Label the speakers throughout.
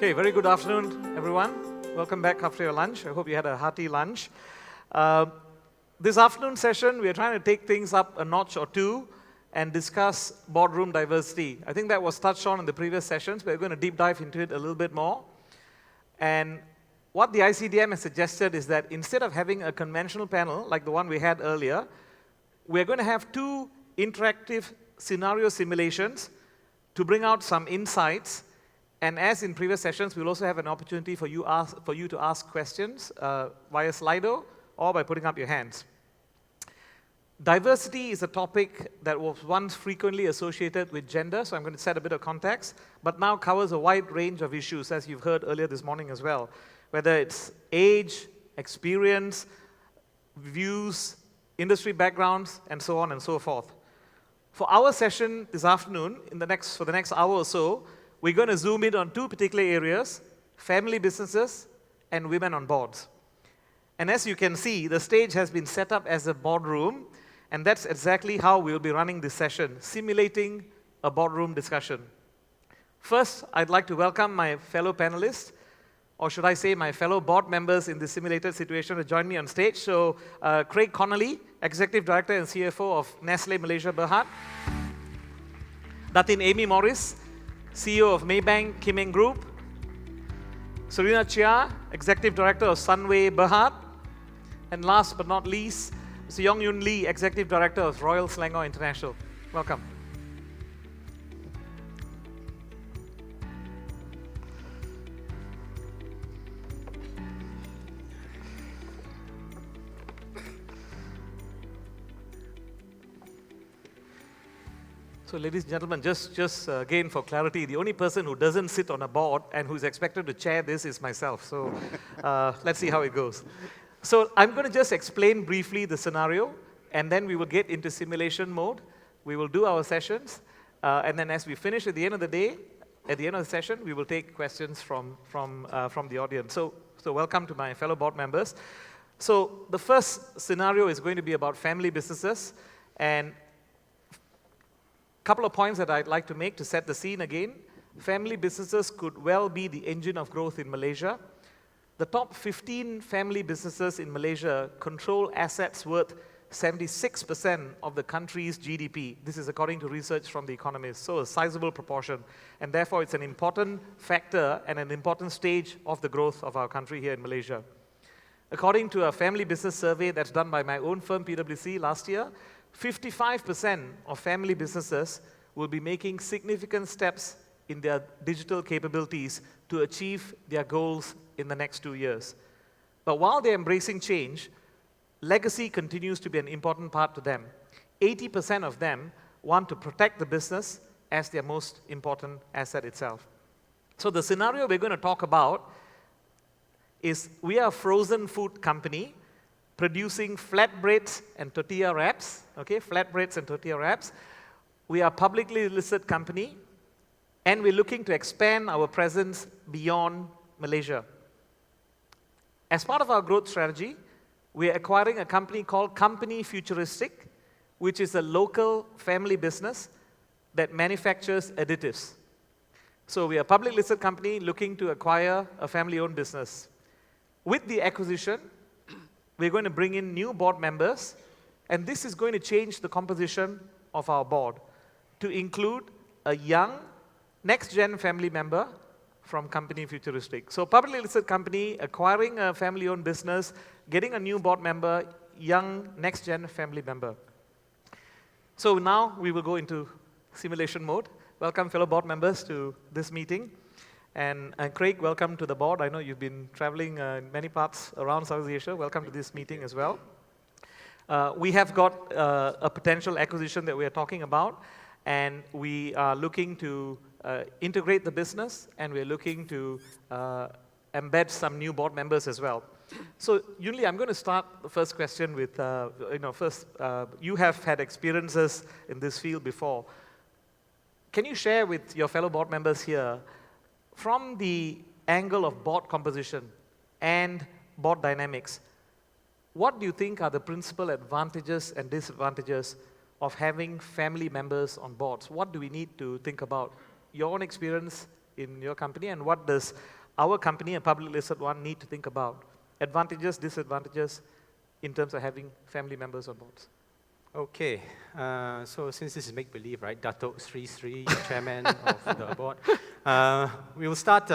Speaker 1: Okay, very good afternoon, everyone. Welcome back after your lunch. I hope you had a hearty lunch. This afternoon session, we are trying to take things up a notch or two and discuss boardroom diversity. I think that was touched on in the previous sessions. We're going to deep dive into it a little bit more. And what the ICDM has suggested is that instead of having a conventional panel like the one we had earlier, we're going to have two interactive scenario simulations to bring out some insights. And as in previous sessions, we'll also have an opportunity for you to ask questions via Slido or by putting up your hands. Diversity is a topic that was once frequently associated with gender, so I'm going to set a bit of context, but now covers a wide range of issues, as you've heard earlier this morning as well, whether it's age, experience, views, industry backgrounds, and so on and so forth. For our session this afternoon, for the next hour or so, we're going to zoom in on two particular areas: family businesses and women on boards. And as you can see, the stage has been set up as a boardroom, and that's exactly how we'll be running this session, simulating a boardroom discussion. First, I'd like to welcome my fellow panelists, or should I say my fellow board members in this simulated situation to join me on stage. So, Craig Connolly, Executive Director and CFO of Nestle Malaysia Berhad. Datin Amy Morris, CEO of Maybank Kim Eng Group. Serena Chia, Executive Director of Sunway Berhad. And last but not least, Mr. Yong Yun Lee, Executive Director of Royal Selangor International. Welcome. So, ladies and gentlemen, just again for clarity, the only person who doesn't sit on a board and who's expected to chair this is myself. So, let's see how it goes. So, I'm going to just explain briefly the scenario, and then we will get into simulation mode. We will do our sessions, and then as we finish at the end of the day, at the end of the session, we will take questions from the audience. So welcome to my fellow board members. So, the first scenario is going to be about family businesses, and couple of points that I'd like to make to set the scene again. Family businesses could well be the engine of growth in Malaysia. The top 15 family businesses in Malaysia control assets worth 76% of the country's GDP. This is according to research from The Economist, so a sizable proportion. And therefore, it's an important factor and an important stage of the growth of our country here in Malaysia. According to a family business survey that's done by my own firm, PwC, last year, 55% of family businesses will be making significant steps in their digital capabilities to achieve their goals in the next 2 years. But while they're embracing change, legacy continues to be an important part to them. 80% of them want to protect the business as their most important asset itself. So the scenario we're going to talk about is we are a frozen food company producing flatbreads and tortilla wraps, okay, flatbreads and tortilla wraps. We are a publicly listed company, and we're looking to expand our presence beyond Malaysia. As part of our growth strategy, we're acquiring a company called Company Futuristic, which is a local family business that manufactures additives. So we are a publicly listed company looking to acquire a family-owned business. With the acquisition, we're going to bring in new board members, and this is going to change the composition of our board to include a young, next-gen family member from Company Futuristic. So publicly listed company, acquiring a family-owned business, getting a new board member, young, next-gen family member. So now we will go into simulation mode. Welcome, fellow board members, to this meeting. And Craig, welcome to the board. I know you've been traveling in many parts around Southeast Asia. Welcome to this meeting as well. We have got a potential acquisition that we are talking about, and we are looking to integrate the business, and we're looking to embed some new board members as well. So, Yun Lee, I'm going to start the first question with, you have had experiences in this field before. Can you share with your fellow board members here, from the angle of board composition and board dynamics, what do you think are the principal advantages and disadvantages of having family members on boards? What do we need to think about? Your own experience in your company, and what does our company, a public listed one, need to think about? Advantages, disadvantages in terms of having family members on boards.
Speaker 2: Okay, so since this is make-believe, right, Datuk Sri Sri, chairman of the board, we'll start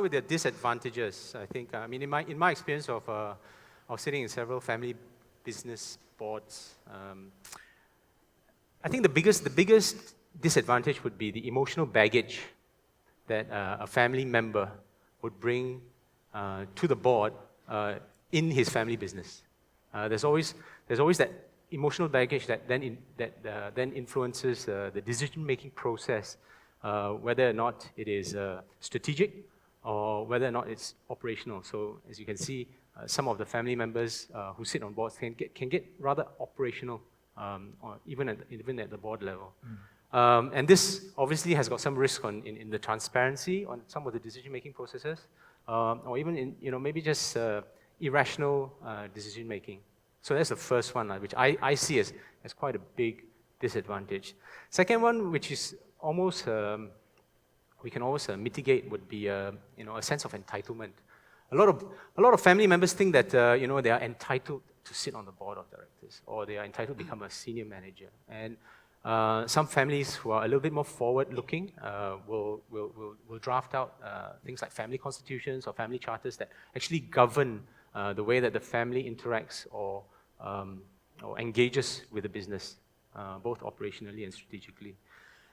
Speaker 2: with the disadvantages. I think, I mean, in my experience of sitting in several family business boards, I think the biggest disadvantage would be the emotional baggage that a family member would bring to the board in his family business. There's always that emotional baggage that then influences the decision-making process, whether or not it is strategic or whether or not it's operational. So as you can see, some of the family members who sit on boards can get rather operational, or even at the board level. And this obviously has got some risk in the transparency on some of the decision-making processes, or even in maybe just irrational decision-making. So that's the first one, which I see as quite a big disadvantage. Second one, which is almost we can always mitigate, would be a sense of entitlement. A lot of family members think that they are entitled to sit on the board of directors, or they are entitled to become a senior manager. And some families who are a little bit more forward-looking will draft out things like family constitutions or family charters that actually govern the way that the family interacts or engages with the business, both operationally and strategically.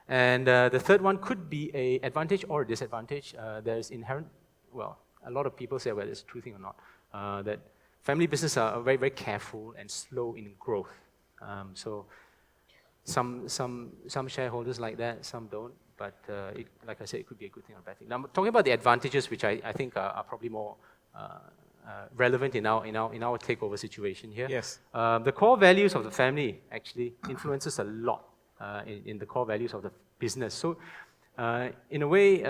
Speaker 2: And the third one could be an advantage or a disadvantage. There's inherent, well, a lot of people say whether it's a true thing or not, that family businesses are very, very careful and slow in growth. So some shareholders like that, some don't. But like I said, it could be a good thing or a bad thing. Now, talking about the advantages, which I think are probably more relevant in our takeover situation here.
Speaker 1: Yes.
Speaker 2: The core values of the family actually influences a lot in the core values of the business. So in a way,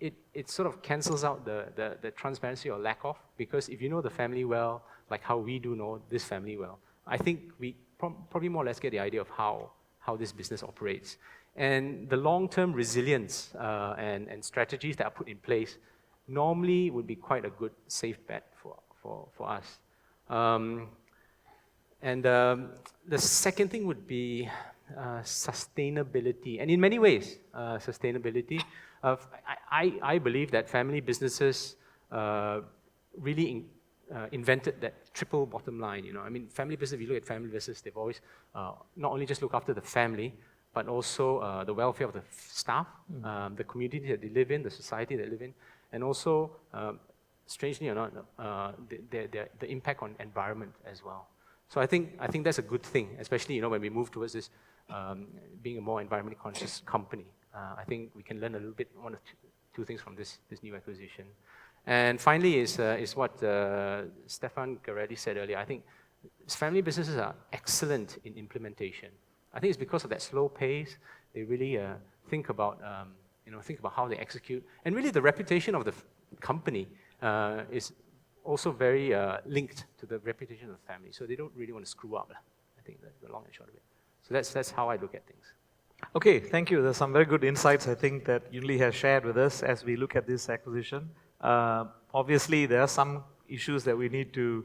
Speaker 2: it sort of cancels out the transparency or lack of, because if you know the family well, like how we do know this family well, I think we probably more or less get the idea of how this business operates. And the long-term resilience and strategies that are put in place normally would be quite a good safe bet for us. The second thing would be sustainability. And in many ways, sustainability. I believe that family businesses really invented that triple bottom line. I mean, family business, if you look at family business, they've always not only just look after the family, but also the welfare of the staff, the community that they live in, the society they live in, and also, strangely or not, the impact on environment as well. So I think that's a good thing, especially when we move towards this being a more environmentally conscious company. I think we can learn a little bit, one or two things from this new acquisition. And finally is what Stefan Garelli said earlier. I think family businesses are excellent in implementation. I think it's because of that slow pace. They really think about how they execute, and really the reputation of the company is also very linked to the reputation of the family. So they don't really want to screw up. I think that's the long and short of it. So that's how I look at things.
Speaker 1: Okay, thank you. There's some very good insights, I think, that Yunli has shared with us as we look at this acquisition. Obviously, there are some issues that we need to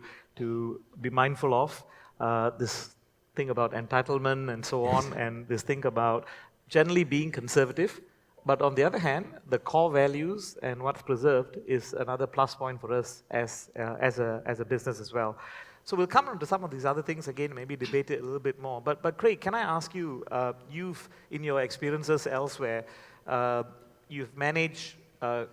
Speaker 1: be mindful of. This thing about entitlement and so on, and this thing about generally being conservative. But on the other hand, the core values and what's preserved is another plus point for us as a business as well. So we'll come on to some of these other things again, maybe debate it a little bit more. But Craig, can I ask you, you've, in your experiences elsewhere, you've managed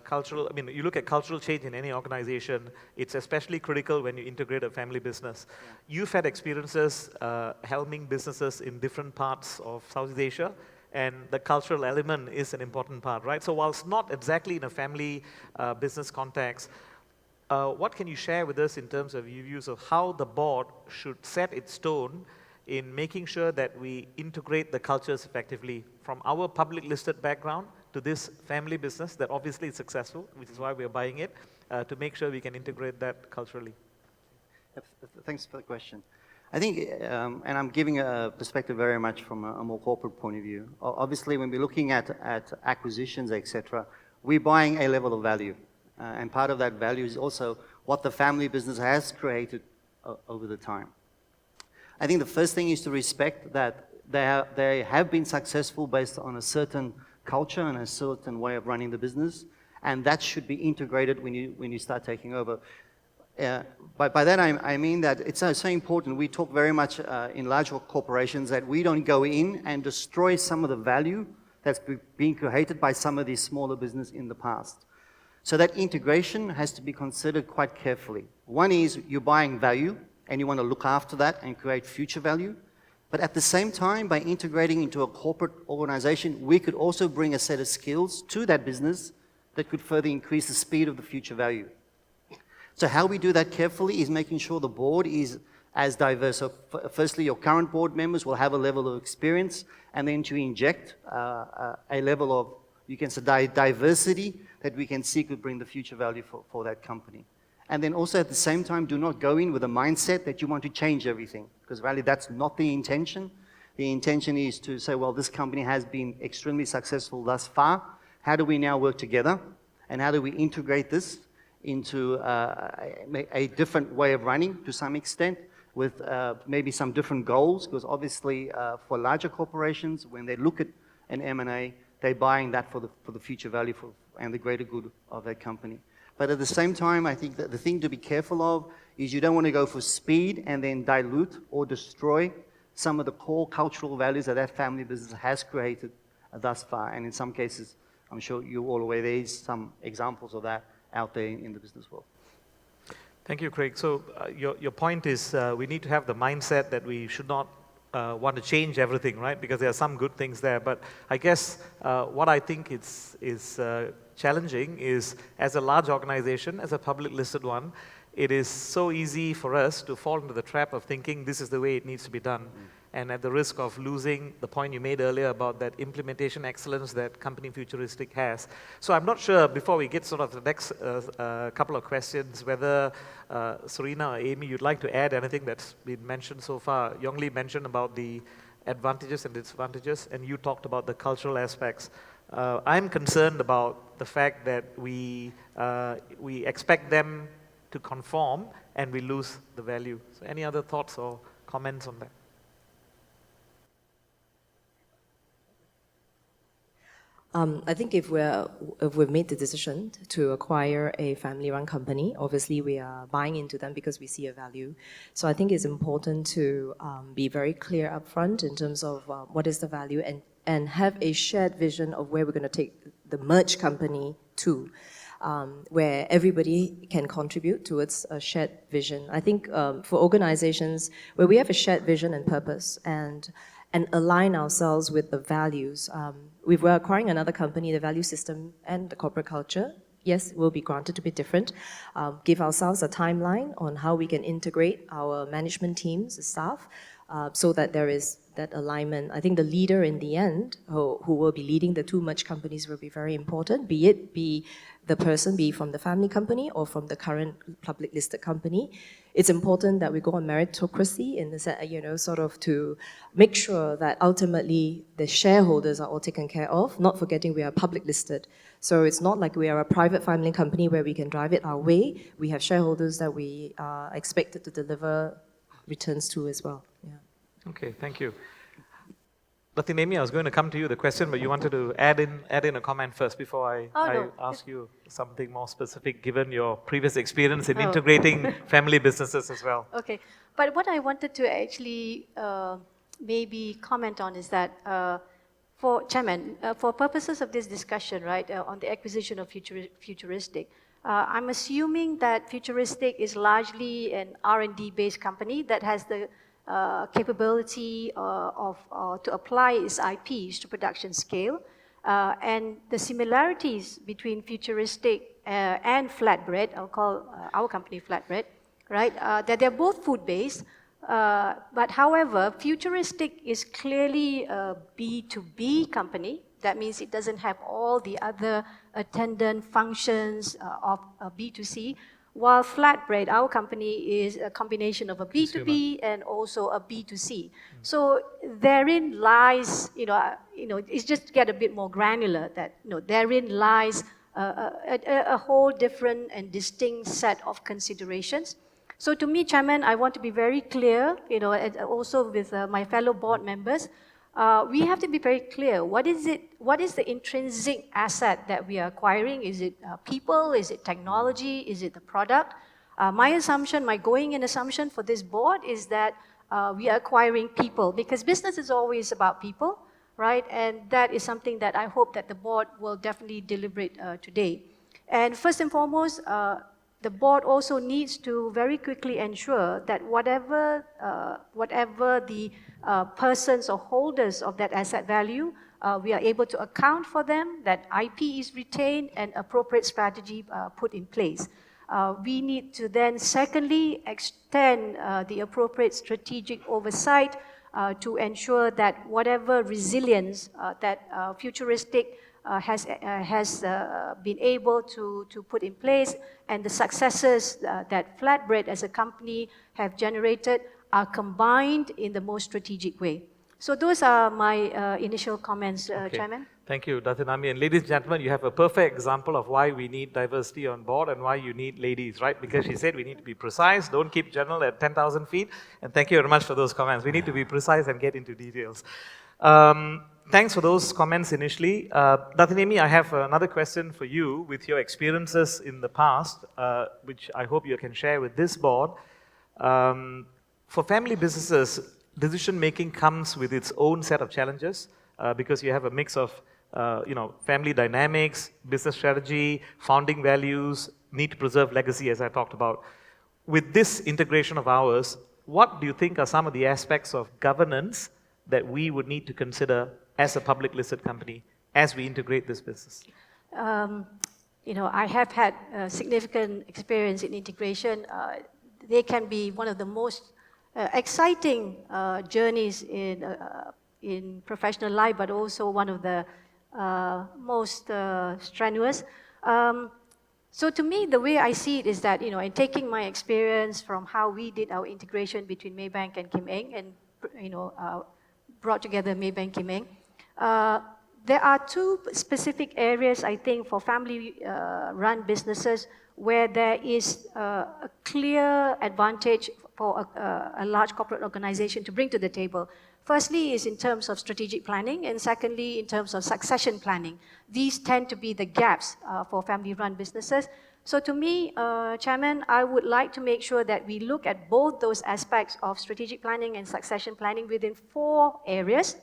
Speaker 1: cultural, you look at cultural change in any organization, it's especially critical when you integrate a family business. Yeah. You've had experiences helming businesses in different parts of Southeast Asia, and the cultural element is an important part, right? So whilst not exactly in a family business context, what can you share with us in terms of your views of how the board should set its tone in making sure that we integrate the cultures effectively from our public listed background to this family business that obviously is successful, which is why we're buying it, to make sure we can integrate that culturally?
Speaker 3: Thanks for the question. I think, and I'm giving a perspective very much from a more corporate point of view. Obviously, when we're looking at acquisitions, etc., we're buying a level of value. And part of that value is also what the family business has created over the time. I think the first thing is to respect that they have been successful based on a certain culture and a certain way of running the business, and that should be integrated when you start taking over. By that I mean that it's so important. We talk very much in larger corporations that we don't go in and destroy some of the value that's been created by some of these smaller businesses in the past. So that integration has to be considered quite carefully. One is you're buying value and you want to look after that and create future value. But at the same time, by integrating into a corporate organization, we could also bring a set of skills to that business that could further increase the speed of the future value. So how we do that carefully is making sure the board is as diverse. So firstly, your current board members will have a level of experience, and then to inject a level of, you can say, diversity that we can see could bring the future value for that company. And then also at the same time, do not go in with a mindset that you want to change everything, because really that's not the intention. The intention is to say, well, this company has been extremely successful thus far. How do we now work together? And how do we integrate this into a different way of running to some extent, with maybe some different goals? Because obviously for larger corporations, when they look at an M&A, they're buying that for the future value and the greater good of that company. But at the same time, I think that the thing to be careful of is you don't want to go for speed and then dilute or destroy some of the core cultural values that family business has created thus far. And in some cases, I'm sure you're all aware, there is some examples of that out there in the business world.
Speaker 1: Thank you, Craig. So your point is we need to have the mindset that we should not want to change everything, right? Because there are some good things there. But I guess what I think is challenging is, as a large organization, as a public listed one, it is so easy for us to fall into the trap of thinking this is the way it needs to be done. And at the risk of losing the point you made earlier about that implementation excellence that Company Futuristic has. So I'm not sure, before we get sort of the next couple of questions, whether Serena or Amy, you'd like to add anything that's been mentioned so far. Yong Li mentioned about the advantages and disadvantages, and you talked about the cultural aspects. I'm concerned about the fact that we expect them to conform and we lose the value. So any other thoughts or comments on that?
Speaker 4: I think if we've made the decision to acquire a family-run company, obviously we are buying into them because we see a value. So I think it's important to be very clear upfront in terms of what is the value, and have a shared vision of where we're going to take the merged company to, where everybody can contribute towards a shared vision. I think for organizations where we have a shared vision and purpose and align ourselves with the values. If we're acquiring another company, the value system and the corporate culture, yes, will be granted to be different. Give ourselves a timeline on how we can integrate our management teams, staff, so that there is that alignment. I think the leader in the end, who will be leading the two merged companies, will be very important, be the person be from the family company or from the current public listed company. It's important that we go on meritocracy in the sort of to make sure that ultimately the shareholders are all taken care of, not forgetting we are public listed. So it's not like we are a private family company where we can drive it our way. We have shareholders that we are expected to deliver returns to as well. Yeah.
Speaker 1: Okay, thank you. Latin Amy, I was going to come to you the question, but you wanted to add in a comment first before I ask you something more specific, given your previous experience in integrating family businesses as well.
Speaker 5: Okay, but what I wanted to actually maybe comment on is that for Chairman, for purposes of this discussion, right, on the acquisition of Futuristic, I'm assuming that Futuristic is largely an R&D based company that has the capability to apply its IPs to production scale, and the similarities between Futuristic and Flatbread, I'll call our company Flatbread, right? That they're both food-based, but however, Futuristic is clearly a B2B company. That means it doesn't have all the other attendant functions of B2C. While Flatbread, our company, is a combination of a B2B and also a B2C. So therein lies, it's just to get a bit more granular, that therein lies a whole different and distinct set of considerations. So to me, Chairman, I want to be very clear, and also with my fellow board members, we have to be very clear. What is the intrinsic asset that we are acquiring? Is it people? Is it technology? Is it the product? My going-in assumption for this board is that we are acquiring people, because business is always about people, right? And that is something that I hope that the board will definitely deliberate today. And first and foremost, the board also needs to very quickly ensure that whatever the persons or holders of that asset value, we are able to account for them, that IP is retained and appropriate strategy put in place. We need to then secondly extend the appropriate strategic oversight to ensure that whatever resilience that Futuristic has been able to put in place, and the successes that Flatbread as a company have generated are combined in the most strategic way. So those are my initial comments, Chairman.
Speaker 1: Thank you, Dr. Nami. And ladies and gentlemen, you have a perfect example of why we need diversity on board and why you need ladies, right? Because she said we need to be precise, don't keep general at 10,000 feet. And thank you very much for those comments. We need to be precise and get into details. Thanks for those comments initially. Dr. Nami, I have another question for you with your experiences in the past, which I hope you can share with this board. For family businesses, decision-making comes with its own set of challenges because you have a mix of family dynamics, business strategy, founding values, need to preserve legacy, as I talked about. With this integration of ours, what do you think are some of the aspects of governance that we would need to consider as a public listed company as we integrate this business?
Speaker 5: I have had significant experience in integration. They can be one of the most exciting journeys in professional life, but also one of the most strenuous. So to me, the way I see it is that, in taking my experience from how we did our integration between Maybank and Kim Eng, and brought together Maybank Kim Eng, there are two specific areas, I think, for family-run businesses where there is a clear advantage for a large corporate organization to bring to the table. Firstly is in terms of strategic planning, and secondly in terms of succession planning. These tend to be the gaps for family-run businesses. So to me, Chairman, I would like to make sure that we look at both those aspects of strategic planning and succession planning within 4 areas.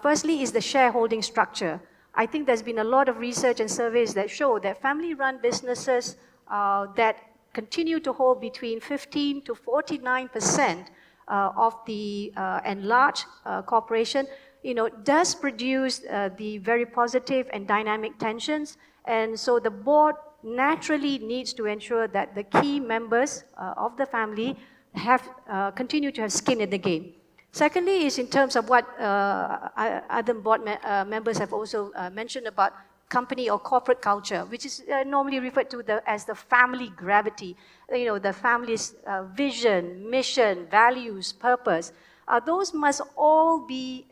Speaker 5: Firstly is the shareholding structure. I think there's been a lot of research and surveys that show that family-run businesses that continue to hold between 15 to 49% of the enlarged corporation, does produce the very positive and dynamic tensions. And so the board naturally needs to ensure that the key members of the family continue to have skin in the game. Secondly is in terms of what other board members have also mentioned about company or corporate culture, which is normally referred to as the family gravity. The family's vision, mission, values, purpose. Those must all be,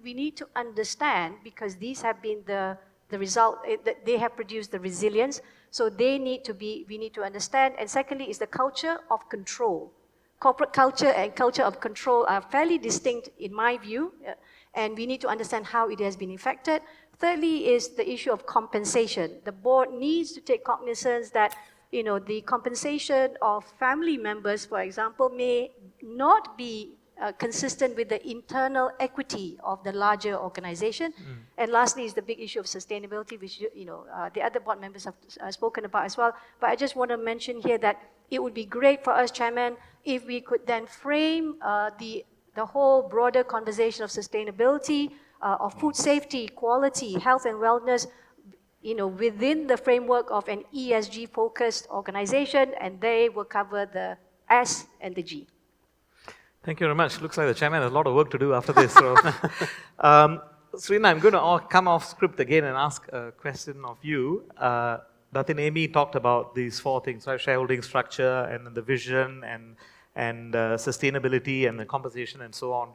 Speaker 5: we need to understand, because these have been the result, they have produced the resilience, so we need to understand. And secondly is the culture of control. Corporate culture and culture of control are fairly distinct in my view, and we need to understand how it has been affected. Thirdly is the issue of compensation. The board needs to take cognizance that the compensation of family members, for example, may not be consistent with the internal equity of the larger organization. And lastly is the big issue of sustainability, which the other board members have spoken about as well. But I just want to mention here that it would be great for us, Chairman, if we could then frame the whole broader conversation of sustainability, of food safety, quality, health and wellness, within the framework of an ESG-focused organization, and they will cover the S and the G.
Speaker 1: Thank you very much. Looks like the chairman has a lot of work to do after this. So, Sridharan, I'm going to come off script again and ask a question of you. Dr. Amy talked about these 4 things, right? Shareholding structure, and the vision, and sustainability, and the compensation, and so on.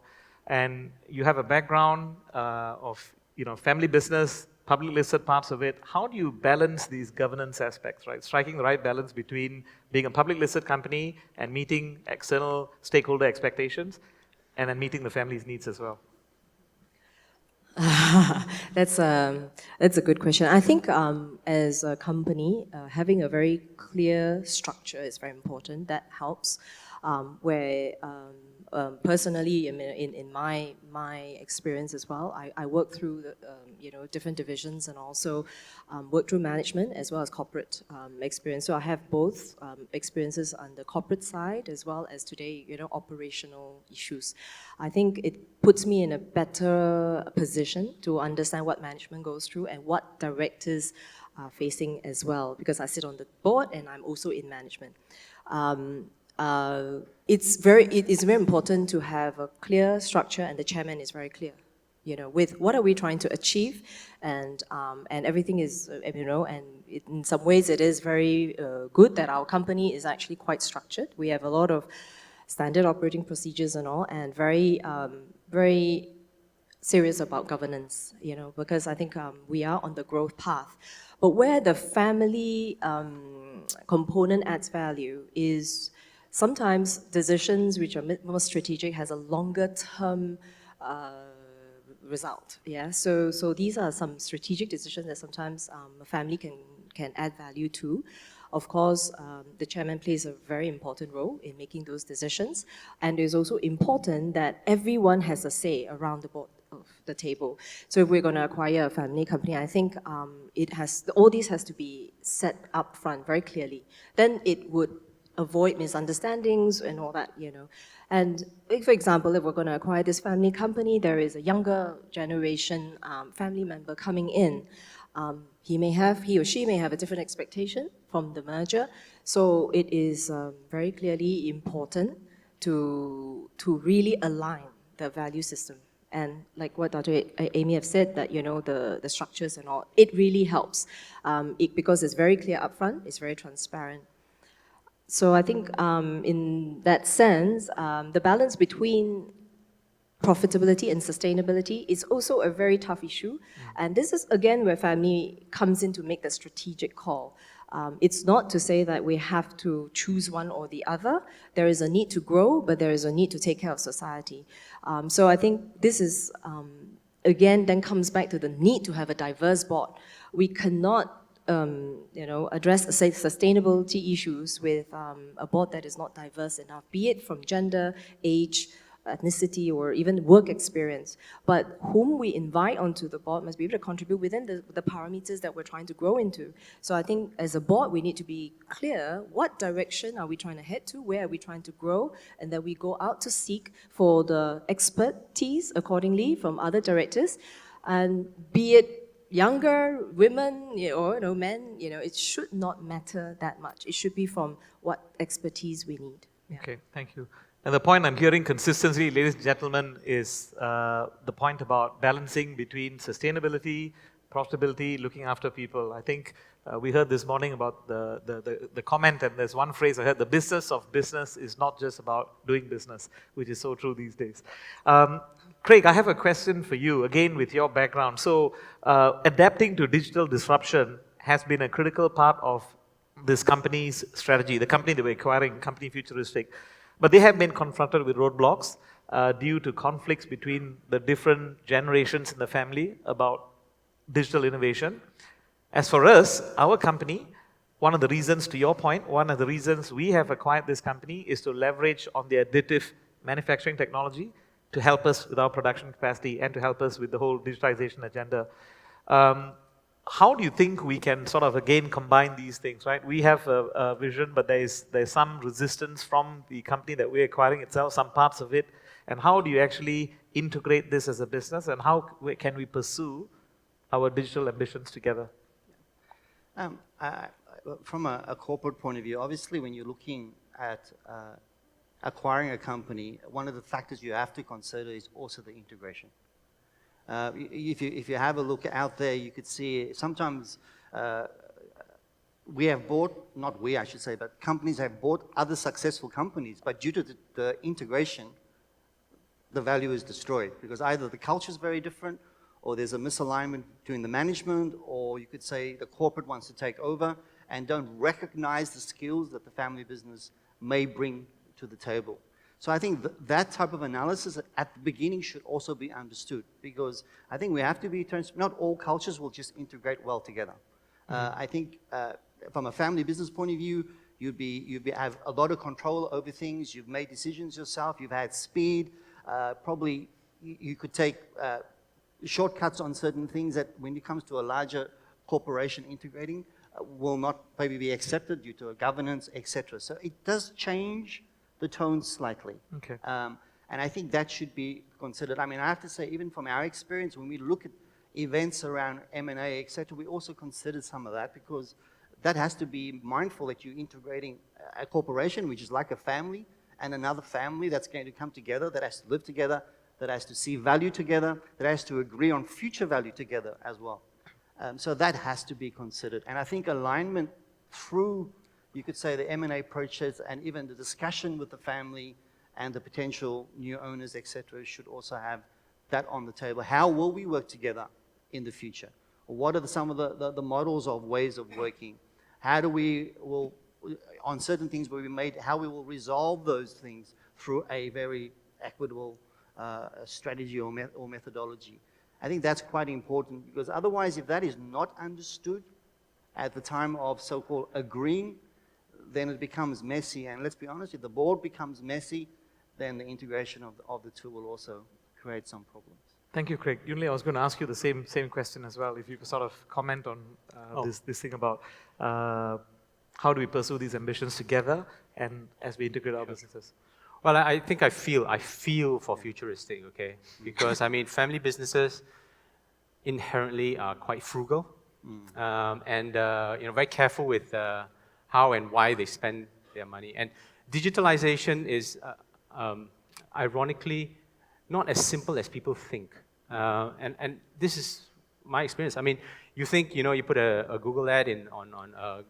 Speaker 1: And you have a background of family business, public listed parts of it. How do you balance these governance aspects, right? Striking the right balance between being a public listed company and meeting external stakeholder expectations, and then meeting the family's needs as well.
Speaker 4: That's a good question. I think as a company, having a very clear structure is very important. That helps. Where personally, in my experience as well, I work through the, different divisions and also work through management as well as corporate experience. So I have both experiences on the corporate side as well as today, operational issues. I think it puts me in a better position to understand what management goes through and what directors are facing as well, because I sit on the board and I'm also in management. It is very important to have a clear structure, and the chairman is very clear, with what are we trying to achieve, and everything is, and in some ways it is very good that our company is actually quite structured. We have a lot of standard operating procedures and all, and very serious about governance, because I think we are on the growth path. But where the family component adds value is sometimes decisions which are more strategic has a longer term result. Yeah, so these are some strategic decisions that sometimes a family can add value to. Of course, the chairman plays a very important role in making those decisions, and it's also important that everyone has a say around the board of the table. So if we're going to acquire a family company, I think all this has to be set up front very clearly. Then it would avoid misunderstandings and all that, And for example, if we're going to acquire this family company, there is a younger generation family member coming in. He or she may have a different expectation from the merger. So it is very clearly important to really align the value system. And like what Dr. Amy have said, that the structures and all, it really helps because it's very clear upfront, it's very transparent. So I think in that sense, the balance between profitability and sustainability is also a very tough issue. And this is, again, where family comes in to make the strategic call. It's not to say that we have to choose one or the other. There is a need to grow, but there is a need to take care of society. So I think this is, again, then comes back to the need to have a diverse board. We cannot address sustainability issues with a board that is not diverse enough, be it from gender, age, ethnicity, or even work experience. But whom we invite onto the board must be able to contribute within the parameters that we're trying to grow into. So I think as a board, we need to be clear, what direction are we trying to head to, where are we trying to grow, and that we go out to seek for the expertise accordingly from other directors, and be it younger, women, or men, it should not matter that much. It should be from what expertise we need. Yeah.
Speaker 1: Okay, thank you. And the point I'm hearing consistently, ladies and gentlemen, is the point about balancing between sustainability, profitability, looking after people. I think we heard this morning about the comment, and there's one phrase I heard: the business of business is not just about doing business, which is so true these days. Craig, I have a question for you, again with your background. So adapting to digital disruption has been a critical part of this company's strategy, the company that we're acquiring, Company Futuristic. But they have been confronted with roadblocks due to conflicts between the different generations in the family about digital innovation. As for us, our company, one of the reasons, to your point, one of the reasons we have acquired this company is to leverage on the additive manufacturing technology to help us with our production capacity and to help us with the whole digitization agenda. How do you think we can sort of again combine these things, right? We have a vision, but there's some resistance from the company that we're acquiring itself, some parts of it. And how do you actually integrate this as a business, and how can we pursue our digital ambitions together?
Speaker 3: From a corporate point of view, obviously when you're looking at acquiring a company, one of the factors you have to consider is also the integration. If you have a look out there, you could see sometimes we have bought, not we I should say, but companies have bought other successful companies, but due to the integration, the value is destroyed because either the culture is very different or there's a misalignment between the management, or you could say the corporate wants to take over and don't recognize the skills that the family business may bring to the table. So I think that type of analysis at the beginning should also be understood, because I think we have to be transparent. Not all cultures will just integrate well together. I think from a family business point of view, you'd have a lot of control over things. You've made decisions yourself. You've had speed. Probably you could take shortcuts on certain things that, when it comes to a larger corporation integrating, will not maybe be accepted due to a governance, etc. So it does change the tone slightly.
Speaker 1: Okay.
Speaker 3: And I think that should be considered. I mean, I have to say, even from our experience, when we look at events around M&A, etc., we also consider some of that, because that has to be mindful that you're integrating a corporation, which is like a family, and another family that's going to come together, that has to live together, that has to see value together, that has to agree on future value together as well. So that has to be considered. And I think alignment through, you could say, the M&A process and even the discussion with the family and the potential new owners, etc., should also have that on the table. How will we work together in the future? What are some of the models of ways of working? How do we, on certain things where we made, how we will resolve those things through a very equitable strategy or methodology. I think that's quite important, because otherwise, if that is not understood at the time of so-called agreeing, then it becomes messy. And let's be honest, if the board becomes messy, then the integration of the two will also create some problems.
Speaker 1: Thank you, Craig. Yunli, I was going to ask you the same question as well. If you could sort of comment on this thing about how do we pursue these ambitions together and as we integrate our businesses.
Speaker 2: Well, I think I feel for futuristic, okay? Because, I mean, family businesses inherently are quite frugal and very careful with how and why they spend their money. And digitalization is, ironically, not as simple as people think. And this is my experience. I mean, you think, you put a Google ad on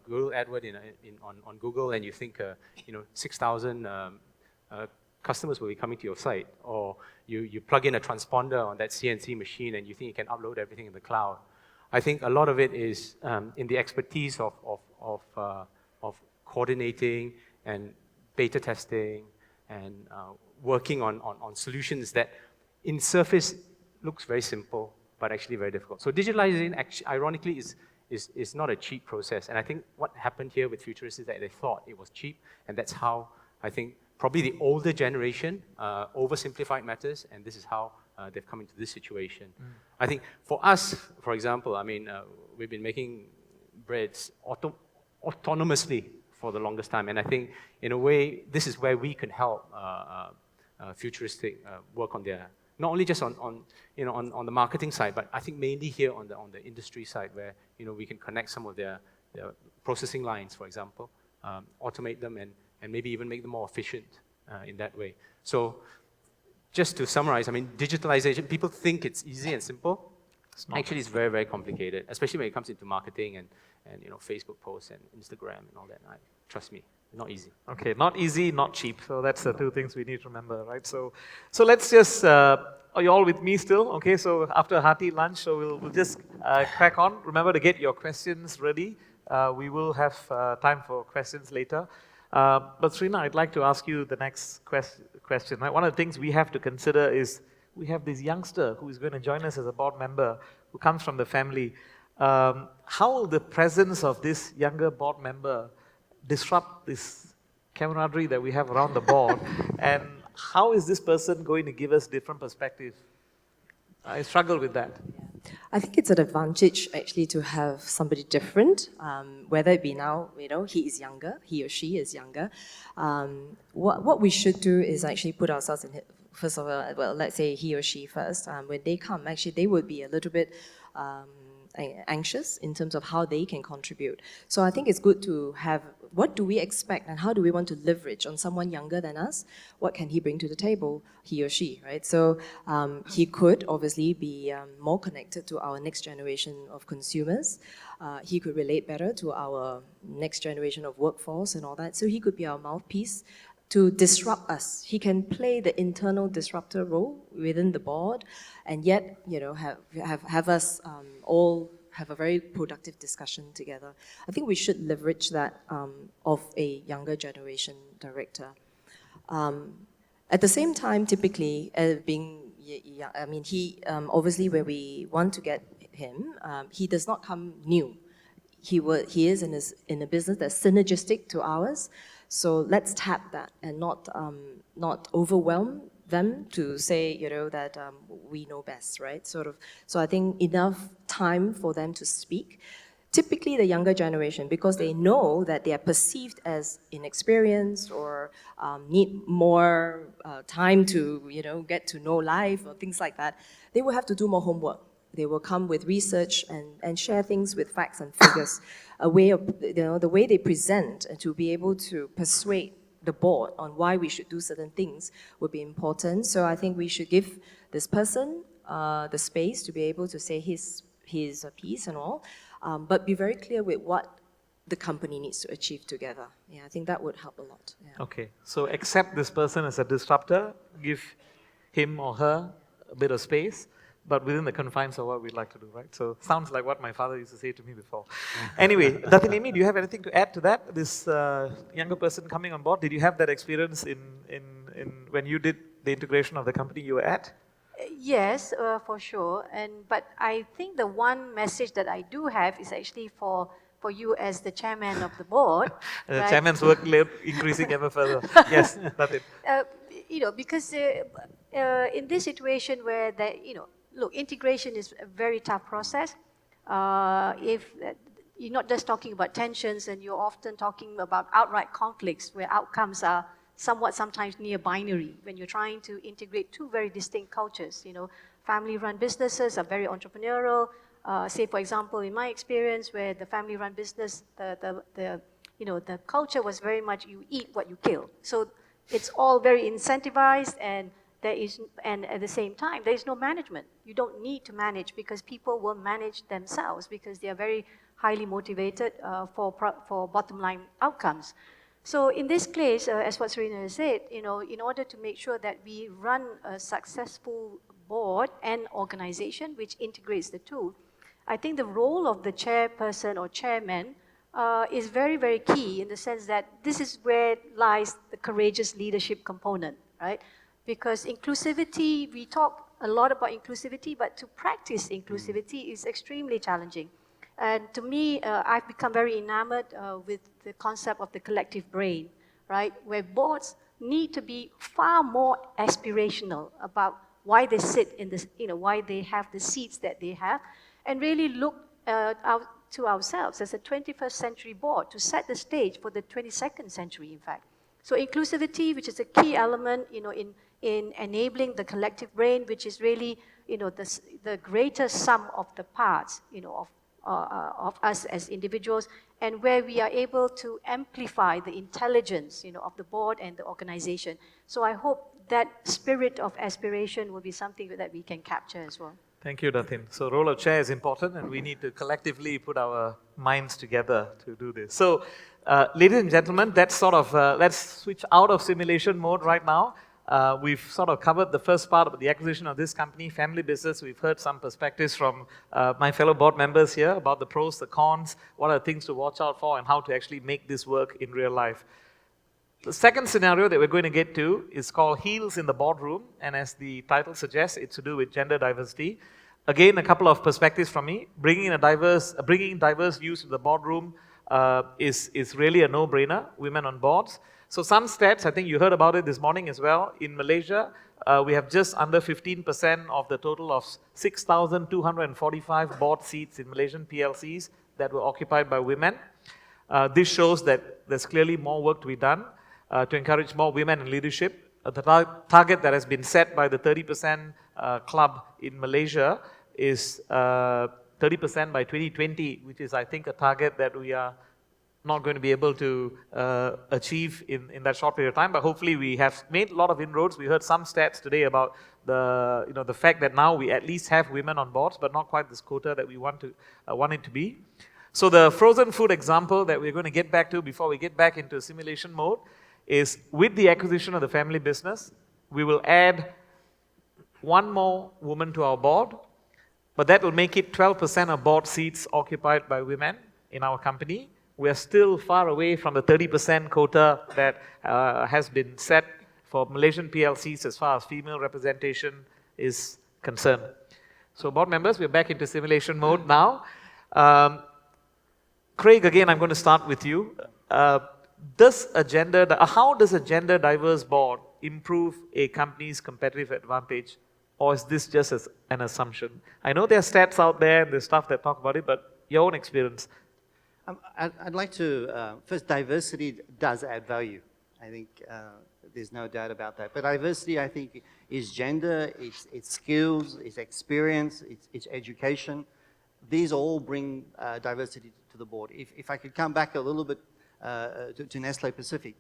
Speaker 2: Google AdWord on Google, and you think, 6,000 customers will be coming to your site, or you plug in a transponder on that CNC machine and you think you can upload everything in the cloud. I think a lot of it is in the expertise of coordinating and beta testing and working on solutions that in surface looks very simple, but actually very difficult. So digitalization, ironically, is not a cheap process. And I think what happened here with futurists is that they thought it was cheap, and that's how I think probably the older generation oversimplified matters, and this is how they've come into this situation. I think for us, for example, I mean, we've been making breads autonomously for the longest time, and I think in a way this is where we can help futuristic work on their, not only just on the marketing side, but I think mainly here on the industry side, where we can connect some of their processing lines, for example, automate them and maybe even make them more efficient in that way. So just to summarize, I mean, digitalization, people think it's easy and simple. Actually, it's very, very complicated, especially when it comes into marketing and Facebook posts and Instagram and all that. Trust me, not easy.
Speaker 1: Okay, not easy, not cheap. So that's the two things we need to remember, right? So let's just, are you all with me still? Okay, so after a hearty lunch, so we'll just crack on. Remember to get your questions ready. We will have time for questions later. But Srina, I'd like to ask you the next question. Right? One of the things we have to consider is we have this youngster who is going to join us as a board member who comes from the family. How will the presence of this younger board member disrupt this camaraderie that we have around the board? And how is this person going to give us different perspective? I struggle with that.
Speaker 4: I think it's an advantage actually to have somebody different, whether it be now, he is younger, he or she is younger. What we should do is actually put ourselves in, first of all, well, let's say he or she first. When they come, actually they would be a little bit anxious in terms of how they can contribute. So I think it's good to have, what do we expect and how do we want to leverage on someone younger than us? What can he bring to the table, he or she, right? So he could obviously be more connected to our next generation of consumers. He could relate better to our next generation of workforce and all that. So he could be our mouthpiece to disrupt us. He can play the internal disruptor role within the board, and yet, have us all have a very productive discussion together. I think we should leverage that of a younger generation director. At the same time, typically, he obviously where we want to get him, he does not come new. He is in a business that's synergistic to ours. So let's tap that and not overwhelm them to say, that we know best, right? So I think enough time for them to speak. Typically the younger generation, because they know that they are perceived as inexperienced or need more time to, get to know life or things like that, they will have to do more homework. They will come with research and share things with facts and figures. A way of, the way they present and to be able to persuade the board on why we should do certain things would be important. So I think we should give this person the space to be able to say his piece and all, but be very clear with what the company needs to achieve together. Yeah, I think that would help a lot. Yeah.
Speaker 1: Okay, so accept this person as a disruptor, give him or her a bit of space, but within the confines of what we'd like to do, right? So sounds like what my father used to say to me before. Anyway, Datin Amy, do you have anything to add to that? This younger person coming on board, did you have that experience in when you did the integration of the company you were at?
Speaker 5: Yes, for sure. But I think the one message that I do have is actually for you as the chairman of the board.
Speaker 1: The
Speaker 5: right?
Speaker 1: chairman's workload increasing ever further. Yes, that's it.
Speaker 5: Because in this situation where look, integration is a very tough process. If you're not just talking about tensions, and you're often talking about outright conflicts where outcomes are sometimes near binary when you're trying to integrate two very distinct cultures. Family-run businesses are very entrepreneurial. Say, for example, in my experience, where the family-run business, the culture was very much you eat what you kill. So it's all very incentivized, and at the same time, there is no management. You don't need to manage because people will manage themselves because they are very highly motivated for bottom line outcomes. So in this case, as what Sridharan said, in order to make sure that we run a successful board and organization which integrates the two, I think the role of the chairperson or chairman is very, very key in the sense that this is where lies the courageous leadership component, right? Because inclusivity, we talk a lot about inclusivity, but to practice inclusivity is extremely challenging. And to me, I've become very enamored with the concept of the collective brain, right? Where boards need to be far more aspirational about why they sit in this, why they have the seats that they have, and really look out to ourselves as a 21st century board to set the stage for the 22nd century, in fact. So inclusivity, which is a key element, in enabling the collective brain, which is really, the greater sum of the parts, of us as individuals, and where we are able to amplify the intelligence, of the board and the organization. So I hope that spirit of aspiration will be something that we can capture as well.
Speaker 1: Thank you, Datin. So role of chair is important, and we need to collectively put our minds together to do this. So, ladies and gentlemen, that's let's switch out of simulation mode right now. We've sort of covered the first part about the acquisition of this company, family business. We've heard some perspectives from my fellow board members here about the pros, the cons, what are the things to watch out for, and how to actually make this work in real life. The second scenario that we're going to get to is called Heels in the Boardroom, and as the title suggests, it's to do with gender diversity. Again, a couple of perspectives from me. Bringing diverse views to the boardroom is really a no-brainer. Women on boards. So some stats, I think you heard about it this morning as well. In Malaysia, we have just under 15% of the total of 6,245 board seats in Malaysian PLCs that were occupied by women. This shows that there's clearly more work to be done to encourage more women in leadership. The target that has been set by the 30% club in Malaysia is 30% by 2020, which is, I think, a target that we are not going to be able to achieve in that short period of time, but hopefully we have made a lot of inroads. We heard some stats today about the fact that now we at least have women on boards, but not quite this quota that we want it to be. So the frozen food example that we're going to get back to before we get back into simulation mode is with the acquisition of the family business, we will add one more woman to our board, but that will make it 12% of board seats occupied by women in our company. We are still far away from the 30% quota that has been set for Malaysian PLCs as far as female representation is concerned. So board members, we're back into simulation mode now. Craig, again, I'm going to start with you. How does a gender diverse board improve a company's competitive advantage? Or is this just an assumption? I know there are stats out there and there's stuff that talk about it, but your own experience.
Speaker 3: I'd like to, first, diversity does add value. I think there's no doubt about that. But diversity, I think, is gender, it's skills, it's experience, it's education. These all bring diversity to the board. If I could come back a little bit to Nestle Pacific.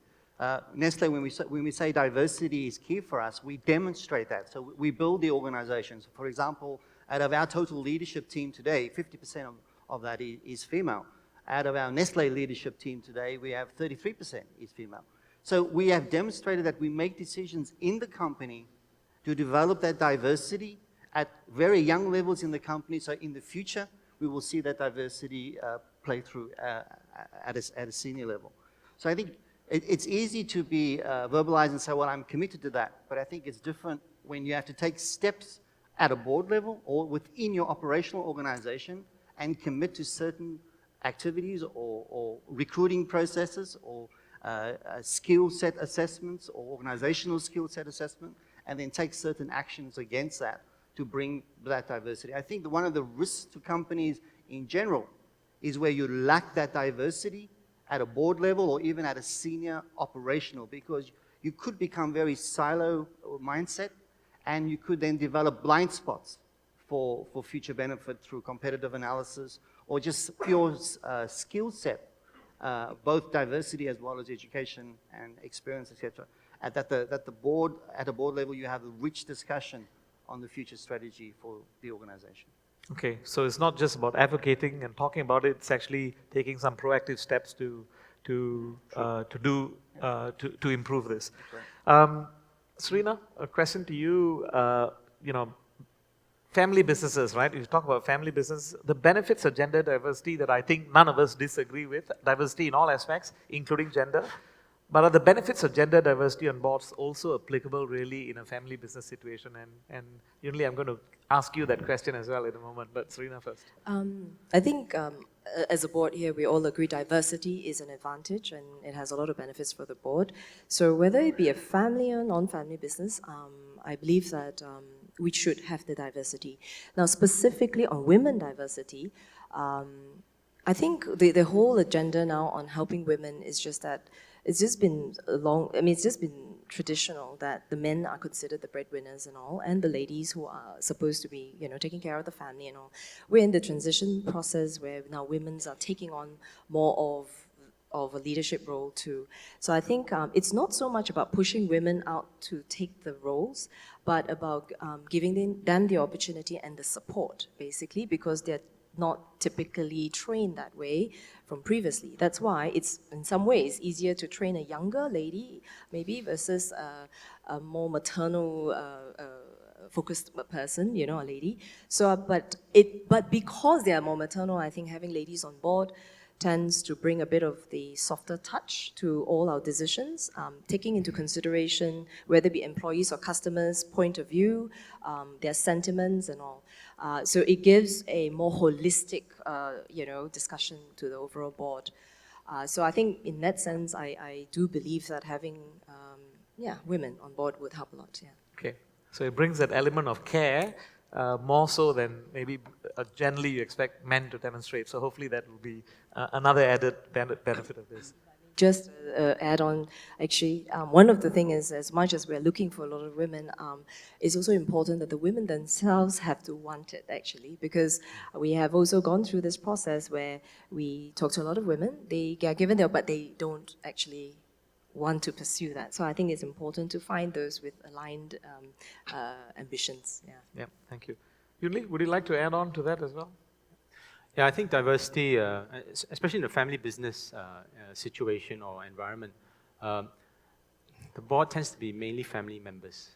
Speaker 3: Nestle, when we say diversity is key for us, we demonstrate that. So we build the organizations. For example, out of our total leadership team today, 50% of that is female. Out of our Nestle leadership team today, we have 33% is female. So we have demonstrated that we make decisions in the company to develop that diversity at very young levels in the company. So in the future, we will see that diversity play through at a senior level. So I think it's easy to be verbalized and say, well, I'm committed to that. But I think it's different when you have to take steps at a board level or within your operational organization and commit to certain activities or recruiting processes or skill set assessments or organizational skill set assessment, and then take certain actions against that to bring that diversity. I think one of the risks to companies in general is where you lack that diversity at a board level or even at a senior operational, because you could become very silo mindset and you could then develop blind spots for future benefit through competitive analysis or just pure skill set, both diversity as well as education and experience, etc. At a board level, you have a rich discussion on the future strategy for the organization.
Speaker 1: Okay, so it's not just about advocating and talking about it; it's actually taking some proactive steps to improve this. Srina, a question to you. Family businesses, right? You talk about family business. The benefits of gender diversity that I think none of us disagree with, diversity in all aspects, including gender. But are the benefits of gender diversity on boards also applicable really in a family business situation? And Yunli, I'm going to ask you that question as well in a moment, but Srina first.
Speaker 4: I think as a board here, we all agree diversity is an advantage and it has a lot of benefits for the board. So whether it be a family or non-family business, I believe that we should have the diversity. Now, specifically on women diversity, I think the whole agenda now on helping women is just that it's just been it's just been traditional that the men are considered the breadwinners and all, and the ladies who are supposed to be, taking care of the family and all. We're in the transition process where now women are taking on more of a leadership role too. So I think it's not so much about pushing women out to take the roles, but about giving them the opportunity and the support, basically, because they're not typically trained that way from previously. That's why it's in some ways easier to train a younger lady maybe versus a more maternal focused person, a lady. So, but because they are more maternal, I think having ladies on board tends to bring a bit of the softer touch to all our decisions, taking into consideration whether it be employees or customers' point of view, their sentiments and all. So it gives a more holistic, discussion to the overall board. So I think in that sense, I do believe that having, women on board would help a lot. Yeah.
Speaker 1: Okay, so it brings that element of care more so than maybe generally you expect men to demonstrate. So hopefully that will be another added benefit of this.
Speaker 4: Just add on, actually, one of the things is, as much as we're looking for a lot of women, it's also important that the women themselves have to want it, actually, because we have also gone through this process where we talk to a lot of women, they get given but they don't actually want to pursue that. So I think it's important to find those with aligned ambitions.
Speaker 1: Yeah, thank you. Yunli, would you like to add on to that as well?
Speaker 2: Yeah, I think diversity, especially in the family business situation or environment, the board tends to be mainly family members.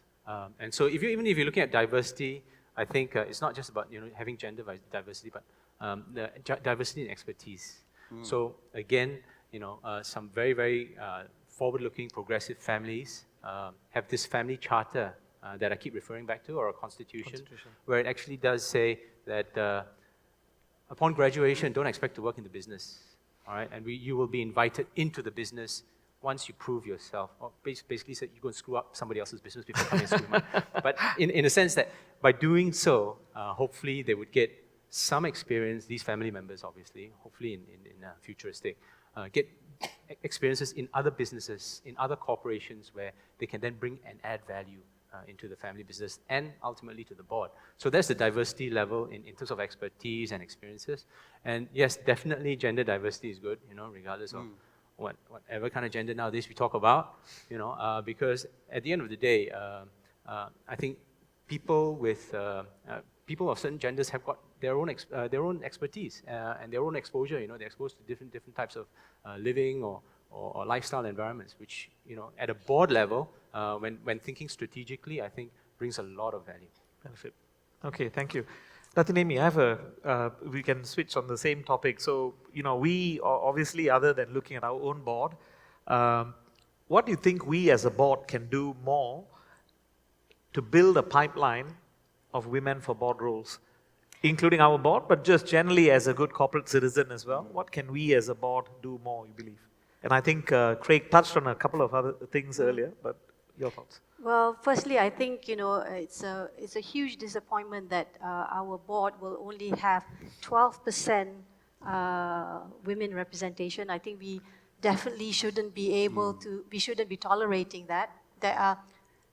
Speaker 2: And so even if you're looking at diversity, I think it's not just about having gender diversity, but the diversity in expertise. So again, some very, very forward-looking, progressive families have this family charter that I keep referring back to, or a constitution, where it actually does say that upon graduation, don't expect to work in the business, all right? And you will be invited into the business once you prove yourself. Or basically said you're going to screw up somebody else's business before coming and screw mine. But in a sense that by doing so, hopefully they would get some experience, these family members obviously, hopefully in futuristic, get experiences in other businesses, in other corporations where they can then bring and add value into the family business and ultimately to the board. So that's the diversity level in terms of expertise and experiences. And yes, definitely gender diversity is good, regardless of whatever kind of gender nowadays we talk about, because at the end of the day, I think people of certain genders have got their own expertise and their own exposure. They're exposed to different types of living or lifestyle environments, which at a board level, when thinking strategically, I think brings a lot of value.
Speaker 1: Benefit. Okay, thank you. Datinemi, I have we can switch on the same topic. So, we obviously, other than looking at our own board, what do you think we as a board can do more to build a pipeline of women for board roles, including our board, but just generally as a good corporate citizen as well? What can we as a board do more, you believe? And I think Craig touched on a couple of other things earlier, but your thoughts?
Speaker 5: Well, firstly, I think it's a huge disappointment that our board will only have 12% women representation. I think we definitely shouldn't be able to. We shouldn't be tolerating that. There are,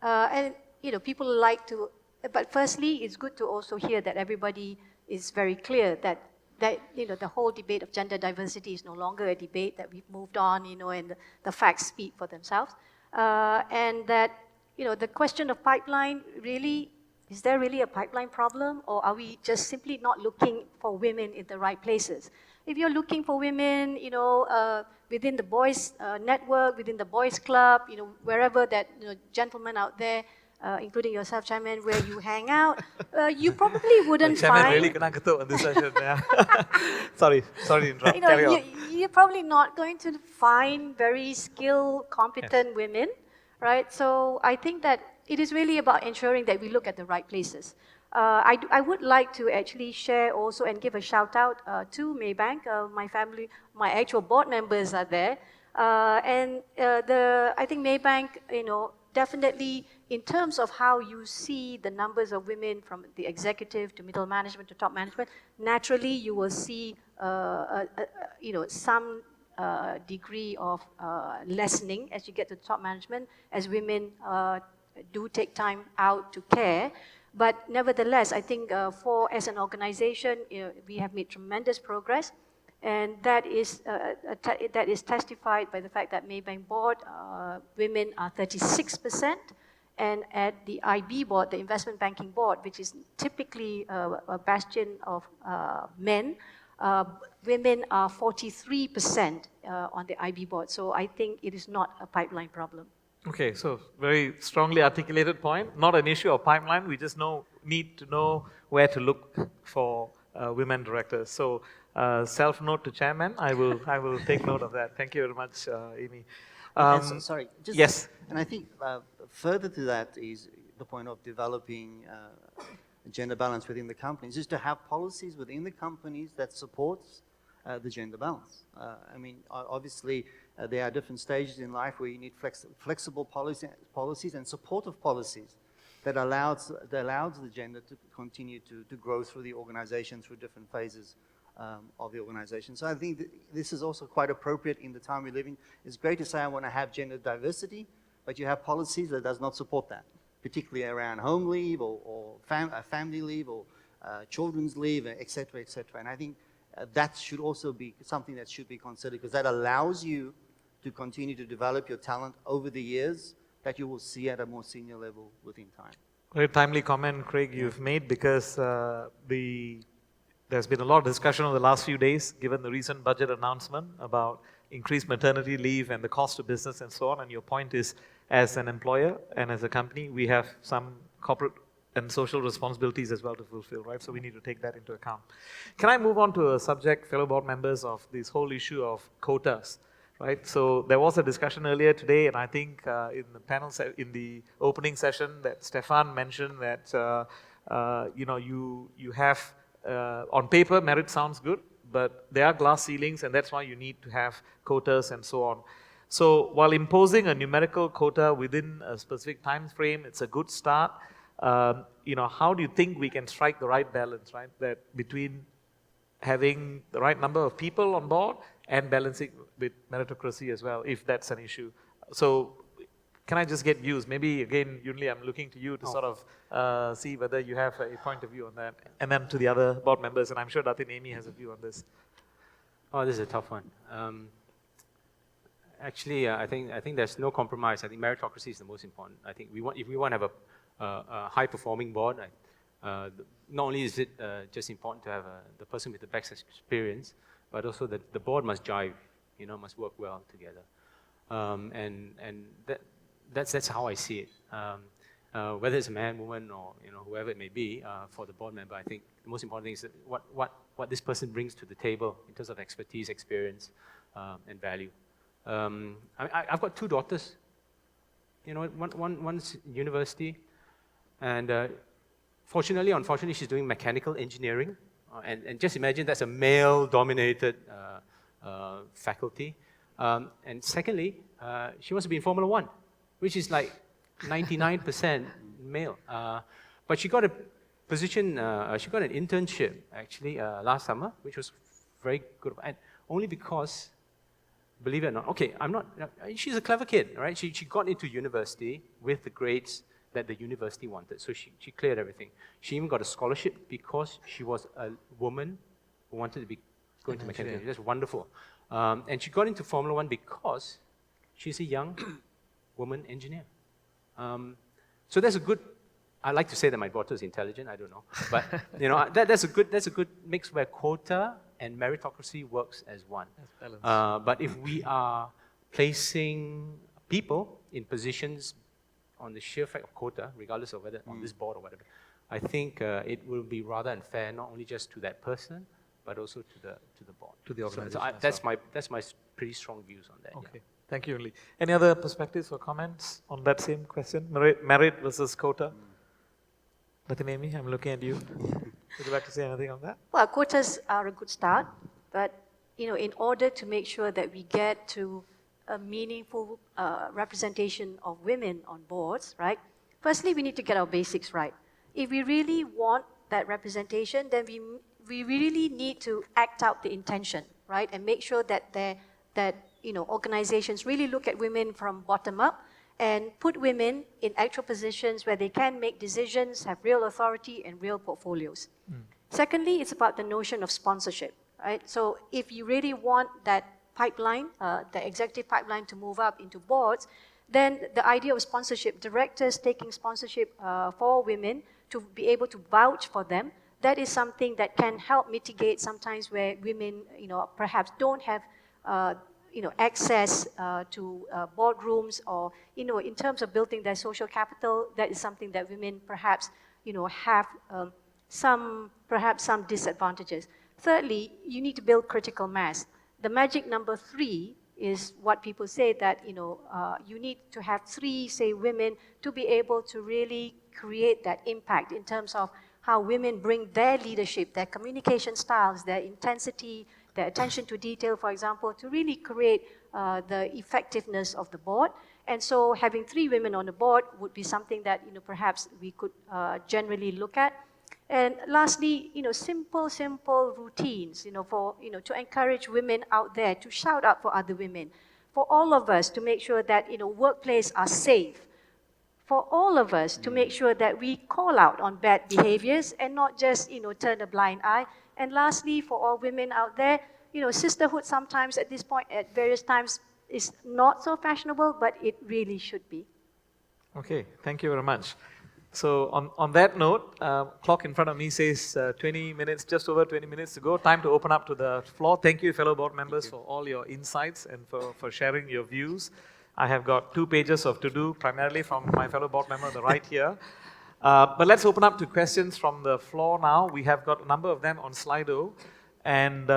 Speaker 5: and people like to. But firstly, it's good to also hear that everybody is very clear that the whole debate of gender diversity is no longer a debate, that we've moved on, and the facts speak for themselves. And that, the question of pipeline, really, is there really a pipeline problem, or are we just simply not looking for women in the right places? If you're looking for women, within the boys' network, within the boys' club, wherever that gentlemen out there, including yourself, Chairman, where you hang out, you probably wouldn't
Speaker 1: Chairman
Speaker 5: find...
Speaker 1: really kena ketuk on this session, yeah. Sorry to interrupt. Carry on.
Speaker 5: You're probably not going to find very skilled, competent women, right? So I think that it is really about ensuring that we look at the right places. I would like to actually share also and give a shout out to Maybank. My family, my actual board members are there. I think Maybank, definitely in terms of how you see the numbers of women from the executive to middle management to top management, naturally you will see some degree of lessening as you get to top management, as women do take time out to care. But nevertheless, I think as an organization, we have made tremendous progress, and that is testified by the fact that Maybank board, women are 36%, and at the IB board, the investment banking board, which is typically a bastion of men, women are 43% on the IB board. So I think it is not a pipeline problem.
Speaker 1: Okay, so very strongly articulated point. Not an issue of pipeline. We just need to know where to look for women directors. So self note to chairman. I will take note of that. Thank you very much, Amy.
Speaker 3: Sorry.
Speaker 1: Yes.
Speaker 3: And I think further to that is the point of developing gender balance within the companies, is to have policies within the companies that supports the gender balance. Obviously, there are different stages in life where you need flexible policies and supportive policies that allows the gender to continue to grow through the organization, through different phases of the organization. So I think this is also quite appropriate in the time we're living. It's great to say I want to have gender diversity, but you have policies that does not support that, particularly around home leave or family leave or children's leave, et cetera, et cetera. And I think that should also be something that should be considered, because that allows you to continue to develop your talent over the years that you will see at a more senior level within time.
Speaker 1: Very timely comment, Craig, you've made, because there's been a lot of discussion over the last few days, given the recent budget announcement about increased maternity leave and the cost of business and so on. And your point is, as an employer and as a company, we have some corporate and social responsibilities as well to fulfill, right? So we need to take that into account. Can I move on to a subject, fellow board members, of this whole issue of quotas, right? So there was a discussion earlier today, and I think in the panel, in the opening session, that Stefan mentioned that you have on paper merit sounds good, but there are glass ceilings, and that's why you need to have quotas and so on. So while imposing a numerical quota within a specific time frame, it's a good start. How do you think we can strike the right balance, right? That between having the right number of people on board and balancing with meritocracy as well, if that's an issue. So can I just get views? Maybe again, Yunli, I'm looking to you to sort of see whether you have a point of view on that. And then to the other board members, and I'm sure Datin Amy has a view on this.
Speaker 2: Oh, this is a tough one. Actually, I think there's no compromise. I think meritocracy is the most important. I think if we want to have a high-performing board, not only is it just important to have the person with the best experience, but also that the board must jive, must work well together. And that's how I see it. Whether it's a man, woman, or whoever it may be, for the board member, I think the most important thing is that what this person brings to the table in terms of expertise, experience, and value. I've got 2 daughters. One's university, and unfortunately, she's doing mechanical engineering. And just imagine that's a male-dominated faculty. And secondly, she wants to be in Formula 1, which is like 99% male. But she got a position, she got an internship actually last summer, which was very good. And only because, believe it or not, she's a clever kid, right? She got into university with the grades that the university wanted. So she cleared everything. She even got a scholarship because she was a woman who wanted to be going to mechanical engineering. That's wonderful. And she got into Formula 1 because she's a young woman engineer. So that's a good, I like to say that my daughter is intelligent, I don't know. But that's a good mix where quota and meritocracy works as one. But if we are placing people in positions on the sheer fact of quota, regardless of whether on this board or whatever, I think it will be rather unfair, not only just to that person, but also to the board, to the organization. So that's my pretty strong views on that.
Speaker 1: Okay,
Speaker 2: yeah.
Speaker 1: Thank you, Yunli. Any other perspectives or comments on that same question, merit versus quota? Datin Amy, I'm looking at you. Would you like to say anything on that?
Speaker 5: Well, quotas are a good start, but in order to make sure that we get to a meaningful representation of women on boards, right? Firstly, we need to get our basics right. If we really want that representation, then we really need to act out the intention, right? And make sure that organizations really look at women from bottom up and put women in actual positions where they can make decisions, have real authority and real portfolios. Secondly, it's about the notion of sponsorship, right? So if you really want that pipeline, the executive pipeline to move up into boards, then the idea of sponsorship, directors taking sponsorship for women to be able to vouch for them, that is something that can help mitigate sometimes where women, perhaps don't have, access to boardrooms or, in terms of building their social capital, that is something that women perhaps, have some disadvantages. Thirdly, you need to build critical mass. The magic number 3 is what people say that, you need to have 3, say, women to be able to really create that impact in terms of how women bring their leadership, their communication styles, their intensity, their attention to detail, for example, to really create the effectiveness of the board. And so having 3 women on the board would be something that, perhaps we could generally look at. And lastly, simple routines, to encourage women out there to shout out for other women, for all of us to make sure that, workplaces are safe, for all of us to make sure that we call out on bad behaviors and not just, turn a blind eye. And lastly, for all women out there, sisterhood sometimes at this point, at various times, is not so fashionable, but it really should be.
Speaker 1: Okay, thank you very much. So on that note, clock in front of me says 20 minutes, just over 20 minutes to go. Time to open up to the floor. Thank you, fellow board members, for all your insights and for sharing your views. I have got 2 pages of to-do, primarily from my fellow board member on the right here. But let's open up to questions from the floor now. We have got a number of them on Slido, and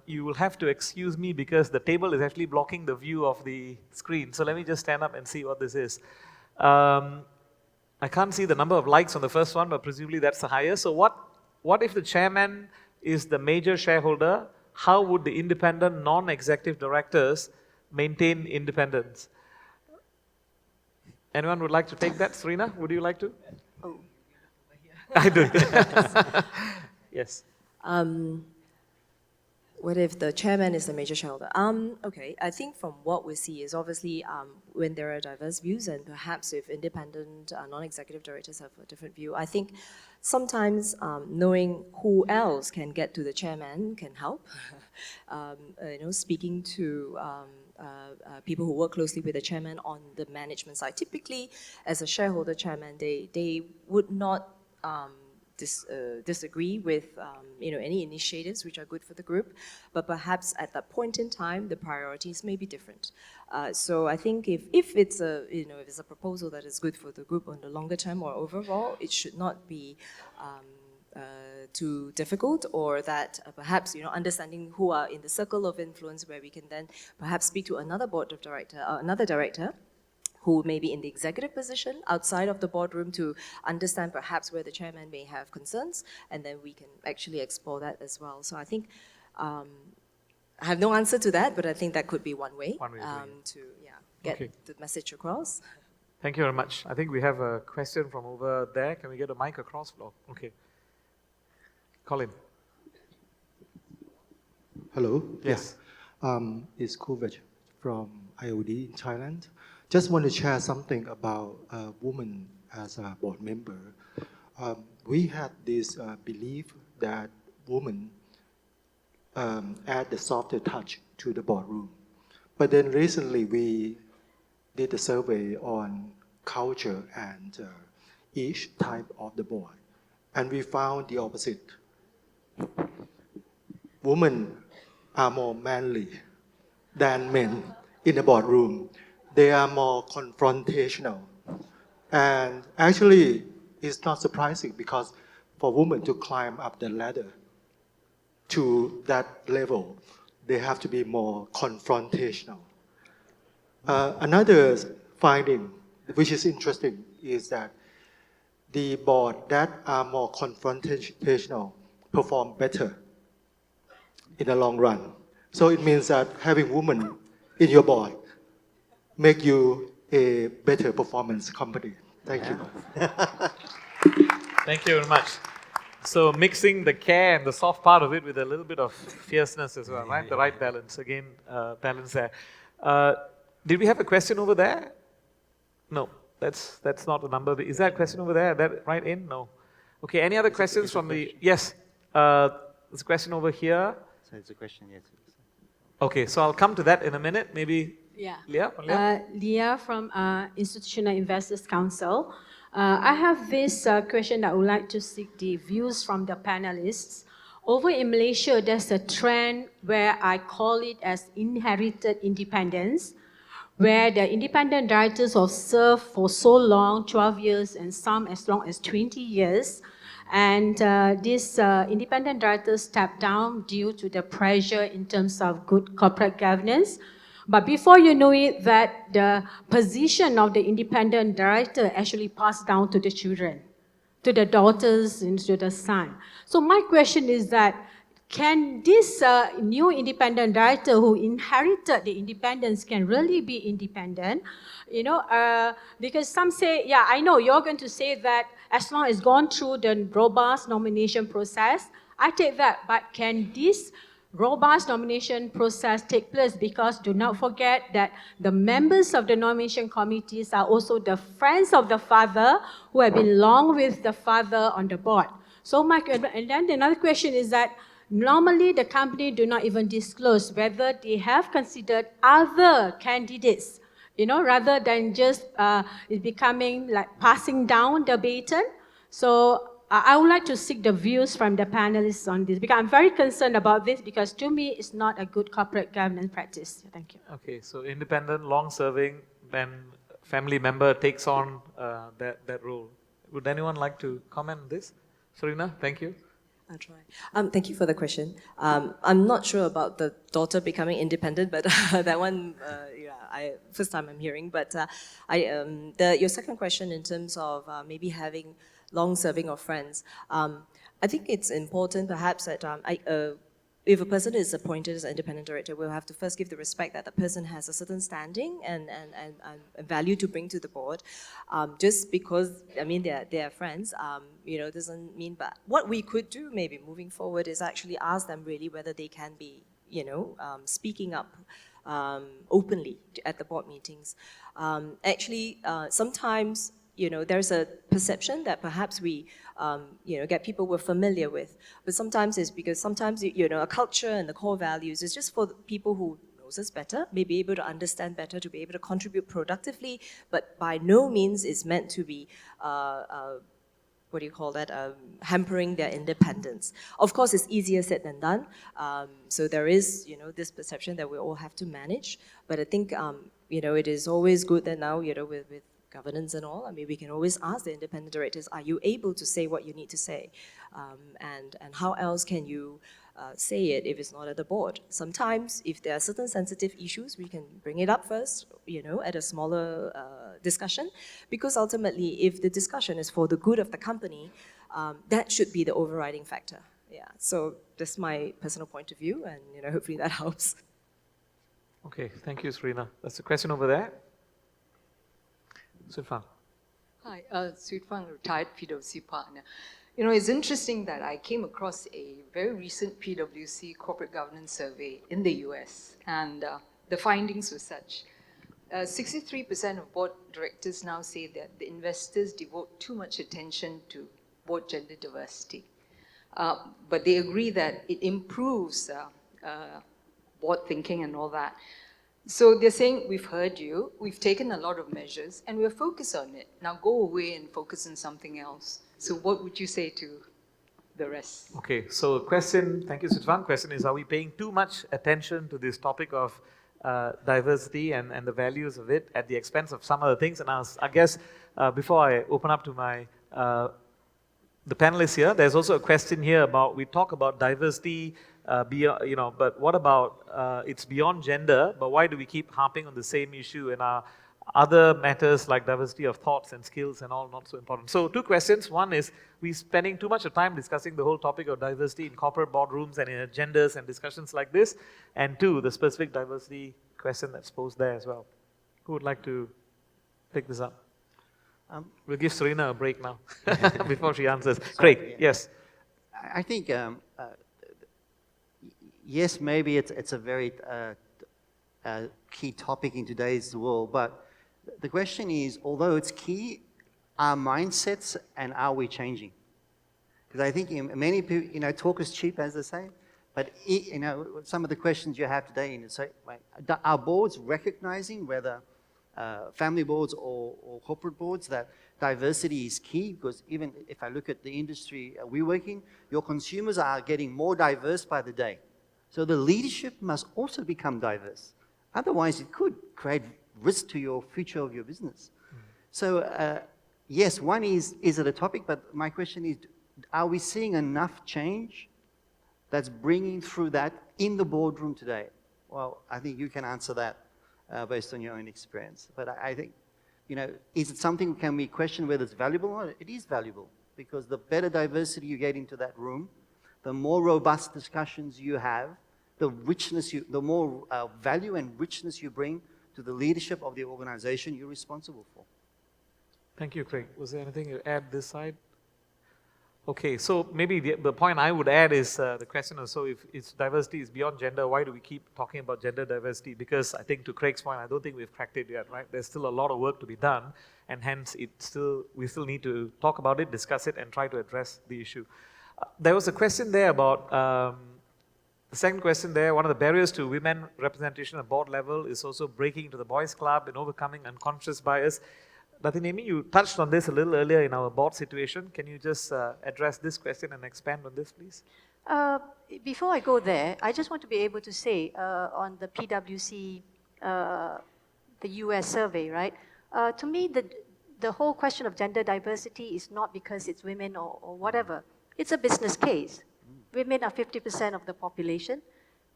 Speaker 1: you will have to excuse me because the table is actually blocking the view of the screen. So let me just stand up and see what this is. I can't see the number of likes on the first one, but presumably that's the highest. So what if the chairman is the major shareholder? How would the independent non-executive directors maintain independence? Anyone would like to take that? Serena, would you like to?
Speaker 4: Oh.
Speaker 1: I do. Yes.
Speaker 4: What if the chairman is the major shareholder? Okay, I think from what we see is obviously when there are diverse views and perhaps if independent non-executive directors have a different view, I think sometimes knowing who else can get to the chairman can help. Speaking to people who work closely with the chairman on the management side. Typically, as a shareholder chairman, they would not disagree with any initiatives which are good for the group, but perhaps at that point in time the priorities may be different. So I think if it's a proposal that is good for the group on the longer term or overall, it should not be too difficult, or that perhaps understanding who are in the circle of influence where we can then perhaps speak to another board of director or another director who may be in the executive position outside of the boardroom to understand perhaps where the chairman may have concerns, and then we can actually explore that as well. So I think I have no answer to that, but I think that could be one way, to get the message across.
Speaker 1: Thank you very much. I think we have a question from over there. Can we get a mic across? Oh, okay. Colin.
Speaker 6: Hello.
Speaker 1: Yes.
Speaker 6: It's Kovac from IOD in Thailand. Just want to share something about a woman as a board member. We had this belief that women add the softer touch to the boardroom. But then recently we did a survey on culture and each type of the board. And we found the opposite. Women are more manly than men in the boardroom. They are more confrontational. And actually, it's not surprising because for women to climb up the ladder to that level, they have to be more confrontational. Another finding, which is interesting, is that the board that are more confrontational perform better in the long run. So it means that having women in your board make you a better performance company. Thank you.
Speaker 1: Thank you very much. So mixing the care and the soft part of it with a little bit of fierceness as well, right? The right balance. Again, balance there. Did we have a question over there? No, that's not the number. Is that a question over there? That right in? No. Okay, any other questions from the... Yes, there's a question over here.
Speaker 3: So it's a question, yes.
Speaker 1: Okay, so I'll come to that in a minute. Maybe
Speaker 7: Yeah.
Speaker 1: Leah?
Speaker 7: Leah from Institutional Investors Council. I have this question that I would like to seek the views from the panelists. Over in Malaysia, there's a trend where I call it as inherited independence, where the independent directors have served for so long, 12 years, and some as long as 20 years. And these independent directors stepped down due to the pressure in terms of good corporate governance. But before you know it, that the position of the independent director actually passed down to the children, to the daughters and to the son. So my question is that, can this new independent director who inherited the independence can really be independent? Because some say, yeah, I know you're going to say that as long as gone through the robust nomination process, I take that, but can this robust nomination process take place? Because do not forget that the members of the nomination committees are also the friends of the father who have been long with the father on the board. So and then another question is that normally the company do not even disclose whether they have considered other candidates, rather than just it becoming like passing down the baton. So I would like to seek the views from the panelists on this, because I'm very concerned about this, because to me it's not a good corporate governance practice. Thank you.
Speaker 1: Okay, so independent, long-serving, family member takes on that role. Would anyone like to comment on this? Serena, thank you.
Speaker 4: I'll try. Thank you for the question. I'm not sure about the daughter becoming independent, but that one, first time I'm hearing. But your second question in terms of maybe having long-serving of friends, I think it's important perhaps that if a person is appointed as an independent director, we'll have to first give the respect that the person has a certain standing and value to bring to the board. Just because, I mean, they're friends, doesn't mean, but what we could do maybe moving forward is actually ask them really whether they can be, speaking up openly at the board meetings. Sometimes, there's a perception that perhaps we, get people we're familiar with. But sometimes it's because sometimes, a culture and the core values is just for the people who knows us better, may be able to understand better, to be able to contribute productively, but by no means is meant to be, hampering their independence. Of course, it's easier said than done. So there is, this perception that we all have to manage. But I think, it is always good that now, with governance and all, I mean, we can always ask the independent directors, are you able to say what you need to say? And how else can you say it if it's not at the board? Sometimes, if there are certain sensitive issues, we can bring it up first, at a smaller discussion, because ultimately, if the discussion is for the good of the company, that should be the overriding factor. Yeah, so that's my personal point of view, and hopefully that helps.
Speaker 1: Okay, thank you, Srina. That's the question over there. Sridharan.
Speaker 8: Hi, Sridharan, retired PwC partner. It's interesting that I came across a very recent PwC corporate governance survey in the US, and the findings were such. 63% of board directors now say that the investors devote too much attention to board gender diversity. But they agree that it improves board thinking and all that. So they're saying, we've heard you, we've taken a lot of measures, and we're focused on it. Now go away and focus on something else. So what would you say to the rest?
Speaker 1: Okay, so question, thank you, Sridharan. Question is, are we paying too much attention to this topic of diversity and the values of it at the expense of some other things? And I guess before I open up to my the panelists here, there's also a question here about, we talk about diversity, but what about it's beyond gender, but why do we keep harping on the same issue in our other matters like diversity of thoughts and skills and all not so important? So two questions. One is, we're spending too much of time discussing the whole topic of diversity in corporate boardrooms and in agendas and discussions like this. And two, the specific diversity question that's posed there as well. Who would like to pick this up? We'll give Serena a break now before she answers. Craig, yes.
Speaker 3: I think, yes, maybe it's a very key topic in today's world, but the question is, although it's key, our mindsets and are we changing? Because I think many people, talk is cheap, as they say, but some of the questions you have today, are boards recognizing whether family boards or corporate boards that diversity is key? Because even if I look at the industry we work in, your consumers are getting more diverse by the day. So the leadership must also become diverse. Otherwise, it could create risk to your future of your business. So yes, one is it a topic, but my question is, are we seeing enough change that's bringing through that in the boardroom today? Well, I think you can answer that based on your own experience. But I think, is it something, can we question whether it's valuable or not? It is valuable, because the better diversity you get into that room, the more robust discussions you have, the richness the more value and richness you bring to the leadership of the organization you're responsible for.
Speaker 1: Thank you, Craig. Was there anything you add this side? Okay, so maybe the point I would add is the question of, so if diversity is beyond gender, why do we keep talking about gender diversity? Because I think, to Craig's point, I don't think we've cracked it yet, right? There's still a lot of work to be done, and hence we still need to talk about it, discuss it, and try to address the issue. There was a question there about, the second question there, one of the barriers to women representation at board level is also breaking into the boys' club and overcoming unconscious bias. Natinemi, you touched on this a little earlier in our board situation. Can you just address this question and expand on this, please?
Speaker 5: Before I go there, I just want to be able to say on the PwC the US survey, right? To me, the whole question of gender diversity is not because it's women or whatever. It's a business case. Women are 50% of the population,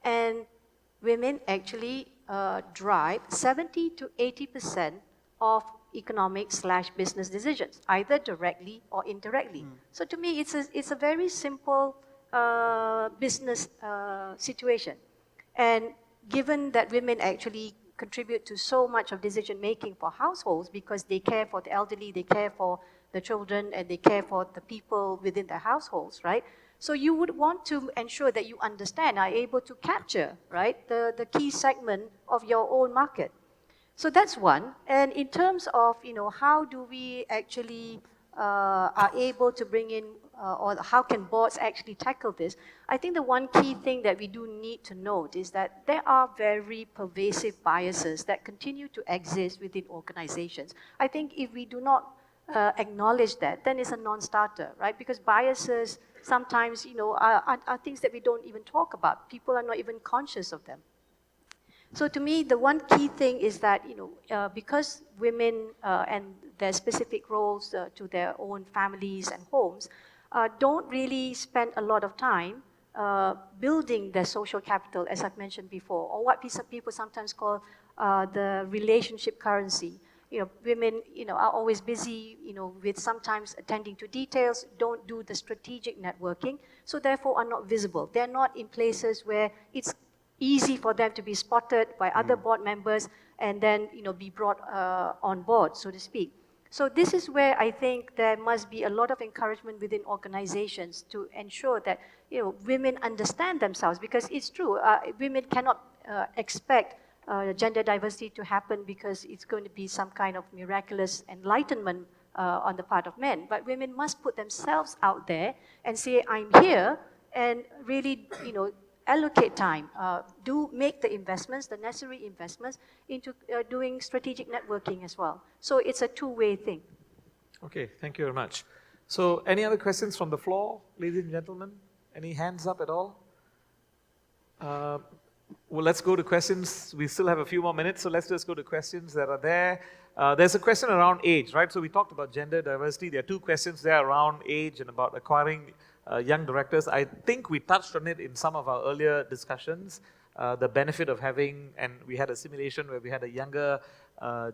Speaker 5: and women actually drive 70 to 80% of economic/business decisions, either directly or indirectly. So to me, it's a very simple business situation. And given that women actually contribute to so much of decision making for households because they care for the elderly, they care for the children, and they care for the people within their households, right? So you would want to ensure that you understand, are able to capture, right, the key segment of your own market. So that's one. And in terms of, how do we actually are able to bring in, or how can boards actually tackle this? I think the one key thing that we do need to note is that there are very pervasive biases that continue to exist within organizations. I think if we do not acknowledge that, then it's a non-starter, right? Because biases sometimes, are things that we don't even talk about. People are not even conscious of them. So to me, the one key thing is that, because women and their specific roles to their own families and homes don't really spend a lot of time building their social capital, as I've mentioned before, or what people sometimes call the relationship currency. Women, are always busy, with sometimes attending to details, don't do the strategic networking, so therefore are not visible. They're not in places where it's easy for them to be spotted by other board members and then, be brought on board, so to speak. So this is where I think there must be a lot of encouragement within organizations to ensure that, women understand themselves, because it's true, women cannot expect gender diversity to happen because it's going to be some kind of miraculous enlightenment on the part of men. But women must put themselves out there and say, I'm here, and really, allocate time, do make the investments, the necessary investments into doing strategic networking as well. So it's a two-way thing.
Speaker 1: Okay, thank you very much. So any other questions from the floor, ladies and gentlemen? Any hands up at all? Well, let's go to questions. We still have a few more minutes, so let's just go to questions that are there. There's a question around age, right? So we talked about gender diversity. There are two questions there around age and about acquiring young directors. I think we touched on it in some of our earlier discussions, the benefit of having, and we had a simulation where we had a younger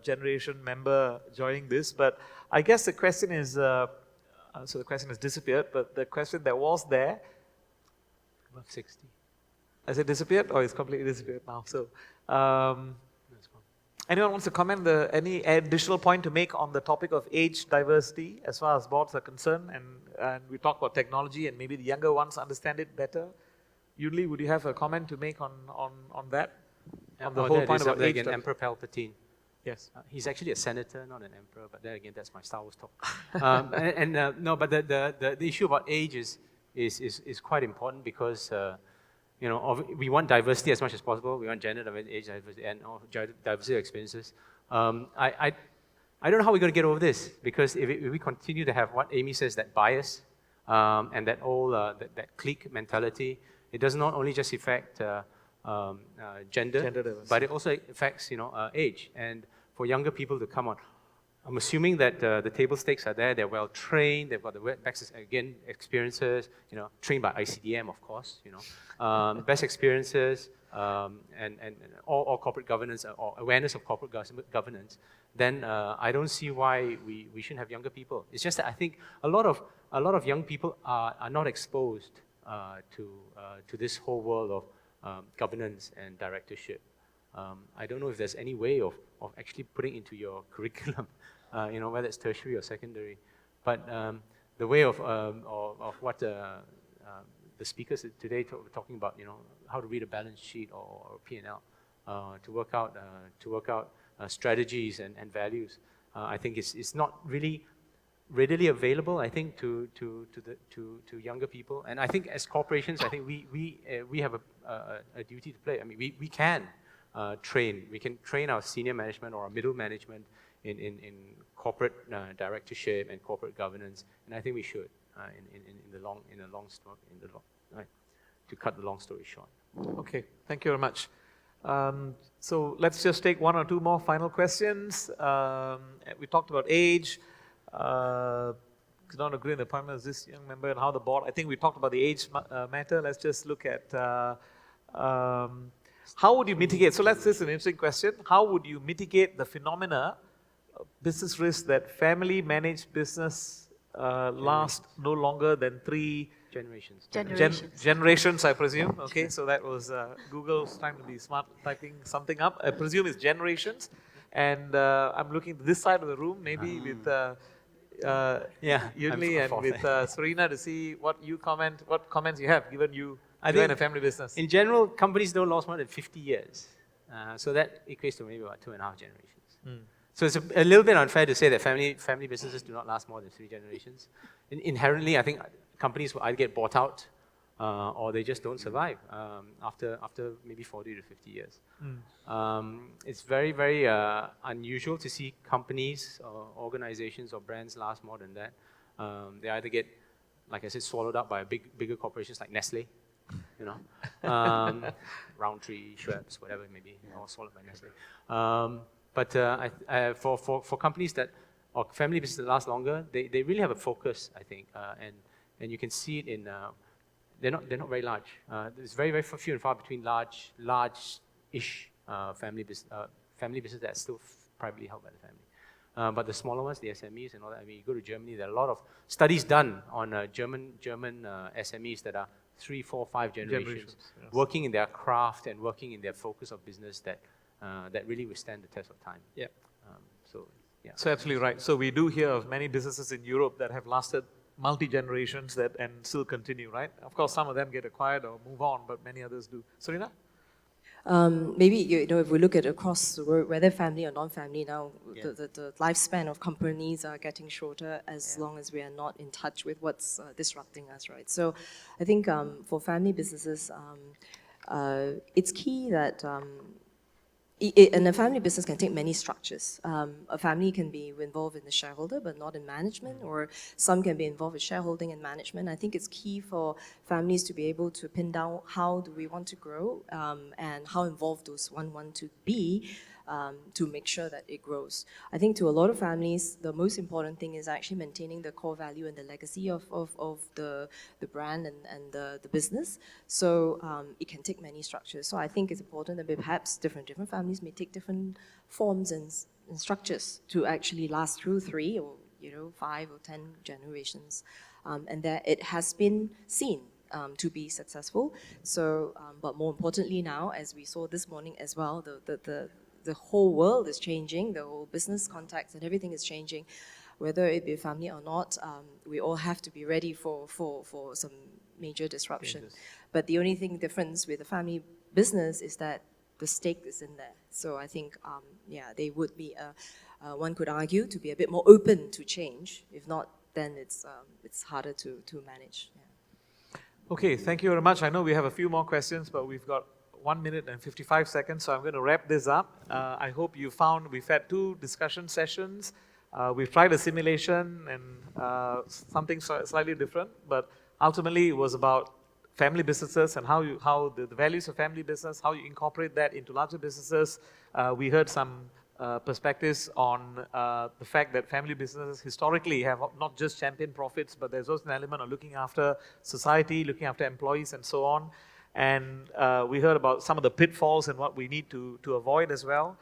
Speaker 1: generation member joining this. But I guess the question is, so the question has disappeared, but the question that was there,
Speaker 2: Above 60.
Speaker 1: has it disappeared or it's completely disappeared now? So, anyone wants to comment, any additional point to make on the topic of age diversity as far as boards are concerned? And we talk about technology and maybe the younger ones understand it better. Yunli, would you have a comment to make on that? On the whole point about age
Speaker 2: again, Emperor Palpatine.
Speaker 1: Yes.
Speaker 2: He's actually a senator, not an emperor, but then again, that's my Star Wars talk. No, but the issue about age is quite important because we want diversity as much as possible. We want gender diversity, age diversity, and diversity of experiences. I don't know how we're going to get over this, because if we continue to have what Amy says, that bias and that whole that clique mentality, it does not only just affect gender, but it also affects age. And for younger people to come on, I'm assuming that the table stakes are there. They're well trained. They've got the best experiences. Trained by ICDM, of course. Best experiences and all corporate governance or awareness of corporate governance. Then I don't see why we shouldn't have younger people. It's just that I think a lot of young people are not exposed to this whole world of governance and directorship. I don't know if there's any way of actually putting into your curriculum, whether it's tertiary or secondary. But the way of what the speakers today talking about, how to read a balance sheet or P&L, to work out strategies and values. I think it's not really readily available, I think, to younger people. And I think as corporations, I think we have a duty to play. I mean, we can train. We can train our senior management or our middle management in corporate directorship and corporate governance, and I think we should to cut the long story short.
Speaker 1: Okay, thank you very much. So let's just take one or two more final questions. We talked about age. Could not agree on the appointment of this young member and how the board. I think we talked about the age matter. Let's just look at how would you mitigate. So this is an interesting question. How would you mitigate the phenomena, business risk, that family managed business last no longer than 3
Speaker 2: Generations.
Speaker 1: generations, I presume. Okay, so that was Google's trying to be smart, typing something up. I presume it's generations. And I'm looking to this side of the room, maybe with Yunli and with Serena to see what comments you have, given you join a family business.
Speaker 2: In general, companies don't last more than 50 years. So that equates to maybe about 2.5 generations. So it's a little bit unfair to say that family businesses do not last more than 3 generations. Inherently, I think companies will either get bought out or they just don't survive after maybe 40 to 50 years. It's very, very unusual to see companies or organizations or brands last more than that. They either get, like I said, swallowed up by bigger corporations like Nestle, you know, Roundtree, Schweppes, whatever it may be, all swallowed by Nestle. But for companies that, or family businesses that last longer, they really have a focus, I think, and you can see it in, they're not very large. There's very, very few and far between large-ish family business that are still privately held by the family. But the smaller ones, the SMEs and all that, I mean, you go to Germany, there are a lot of studies done on German SMEs that are 3, 4, 5 generations yes. working in their craft and working in their focus of business that really withstand the test of time.
Speaker 1: Yeah.
Speaker 2: So
Speaker 1: absolutely right. So we do hear of many businesses in Europe that have lasted multi-generations and still continue, right? Of course, some of them get acquired or move on, but many others do. Serena?
Speaker 4: Maybe, if we look at across the world, whether family or non-family now, the lifespan of companies are getting shorter as long as we are not in touch with what's disrupting us, right? So I think for family businesses, it's key that and a family business can take many structures. A family can be involved in the shareholder, but not in management, or some can be involved with shareholding and management. I think it's key for families to be able to pin down how do we want to grow and how involved does one want to be to make sure that it grows. I think to a lot of families, the most important thing is actually maintaining the core value and the legacy of the brand and the business. So it can take many structures. So I think it's important that perhaps different families may take different forms and structures to actually last through 3 or 5 or 10 generations. And that it has been seen to be successful. So, but more importantly now, as we saw this morning as well, the whole world is changing, the whole business context and everything is changing. Whether it be family or not, we all have to be ready for some major disruption. Changes. But the only difference with the family business is that the stake is in there. So I think, they would be, one could argue, to be a bit more open to change. If not, then it's harder to manage. Yeah.
Speaker 1: Okay, thank you very much. I know we have a few more questions, but we've got 1 minute and 55 seconds, so I'm going to wrap this up. I hope you found we've had 2 discussion sessions. We've tried a simulation and something slightly different, but ultimately it was about family businesses and how the values of family business, how you incorporate that into larger businesses. We heard some perspectives on the fact that family businesses historically have not just championed profits, but there's also an element of looking after society, looking after employees and so on. And we heard about some of the pitfalls and what we need to avoid as well.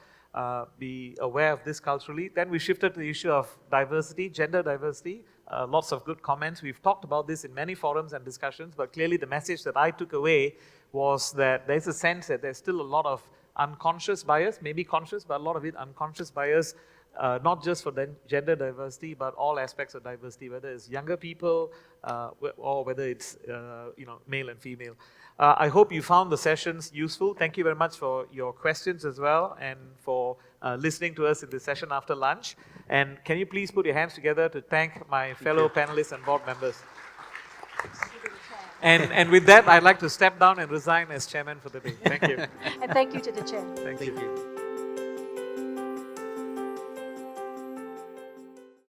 Speaker 1: Be aware of this culturally. Then we shifted to the issue of diversity, gender diversity. Lots of good comments. We've talked about this in many forums and discussions, but clearly the message that I took away was that there's a sense that there's still a lot of unconscious bias, maybe conscious, but a lot of it unconscious bias, not just for gender diversity, but all aspects of diversity, whether it's younger people or whether it's male and female. I hope you found the sessions useful. Thank you very much for your questions as well and for listening to us in this session after lunch. And can you please put your hands together to thank my fellow panelists and board members. And with that, I'd like to step down and resign as chairman for the day. Thank you.
Speaker 5: And thank you to the chair.
Speaker 1: Thank you.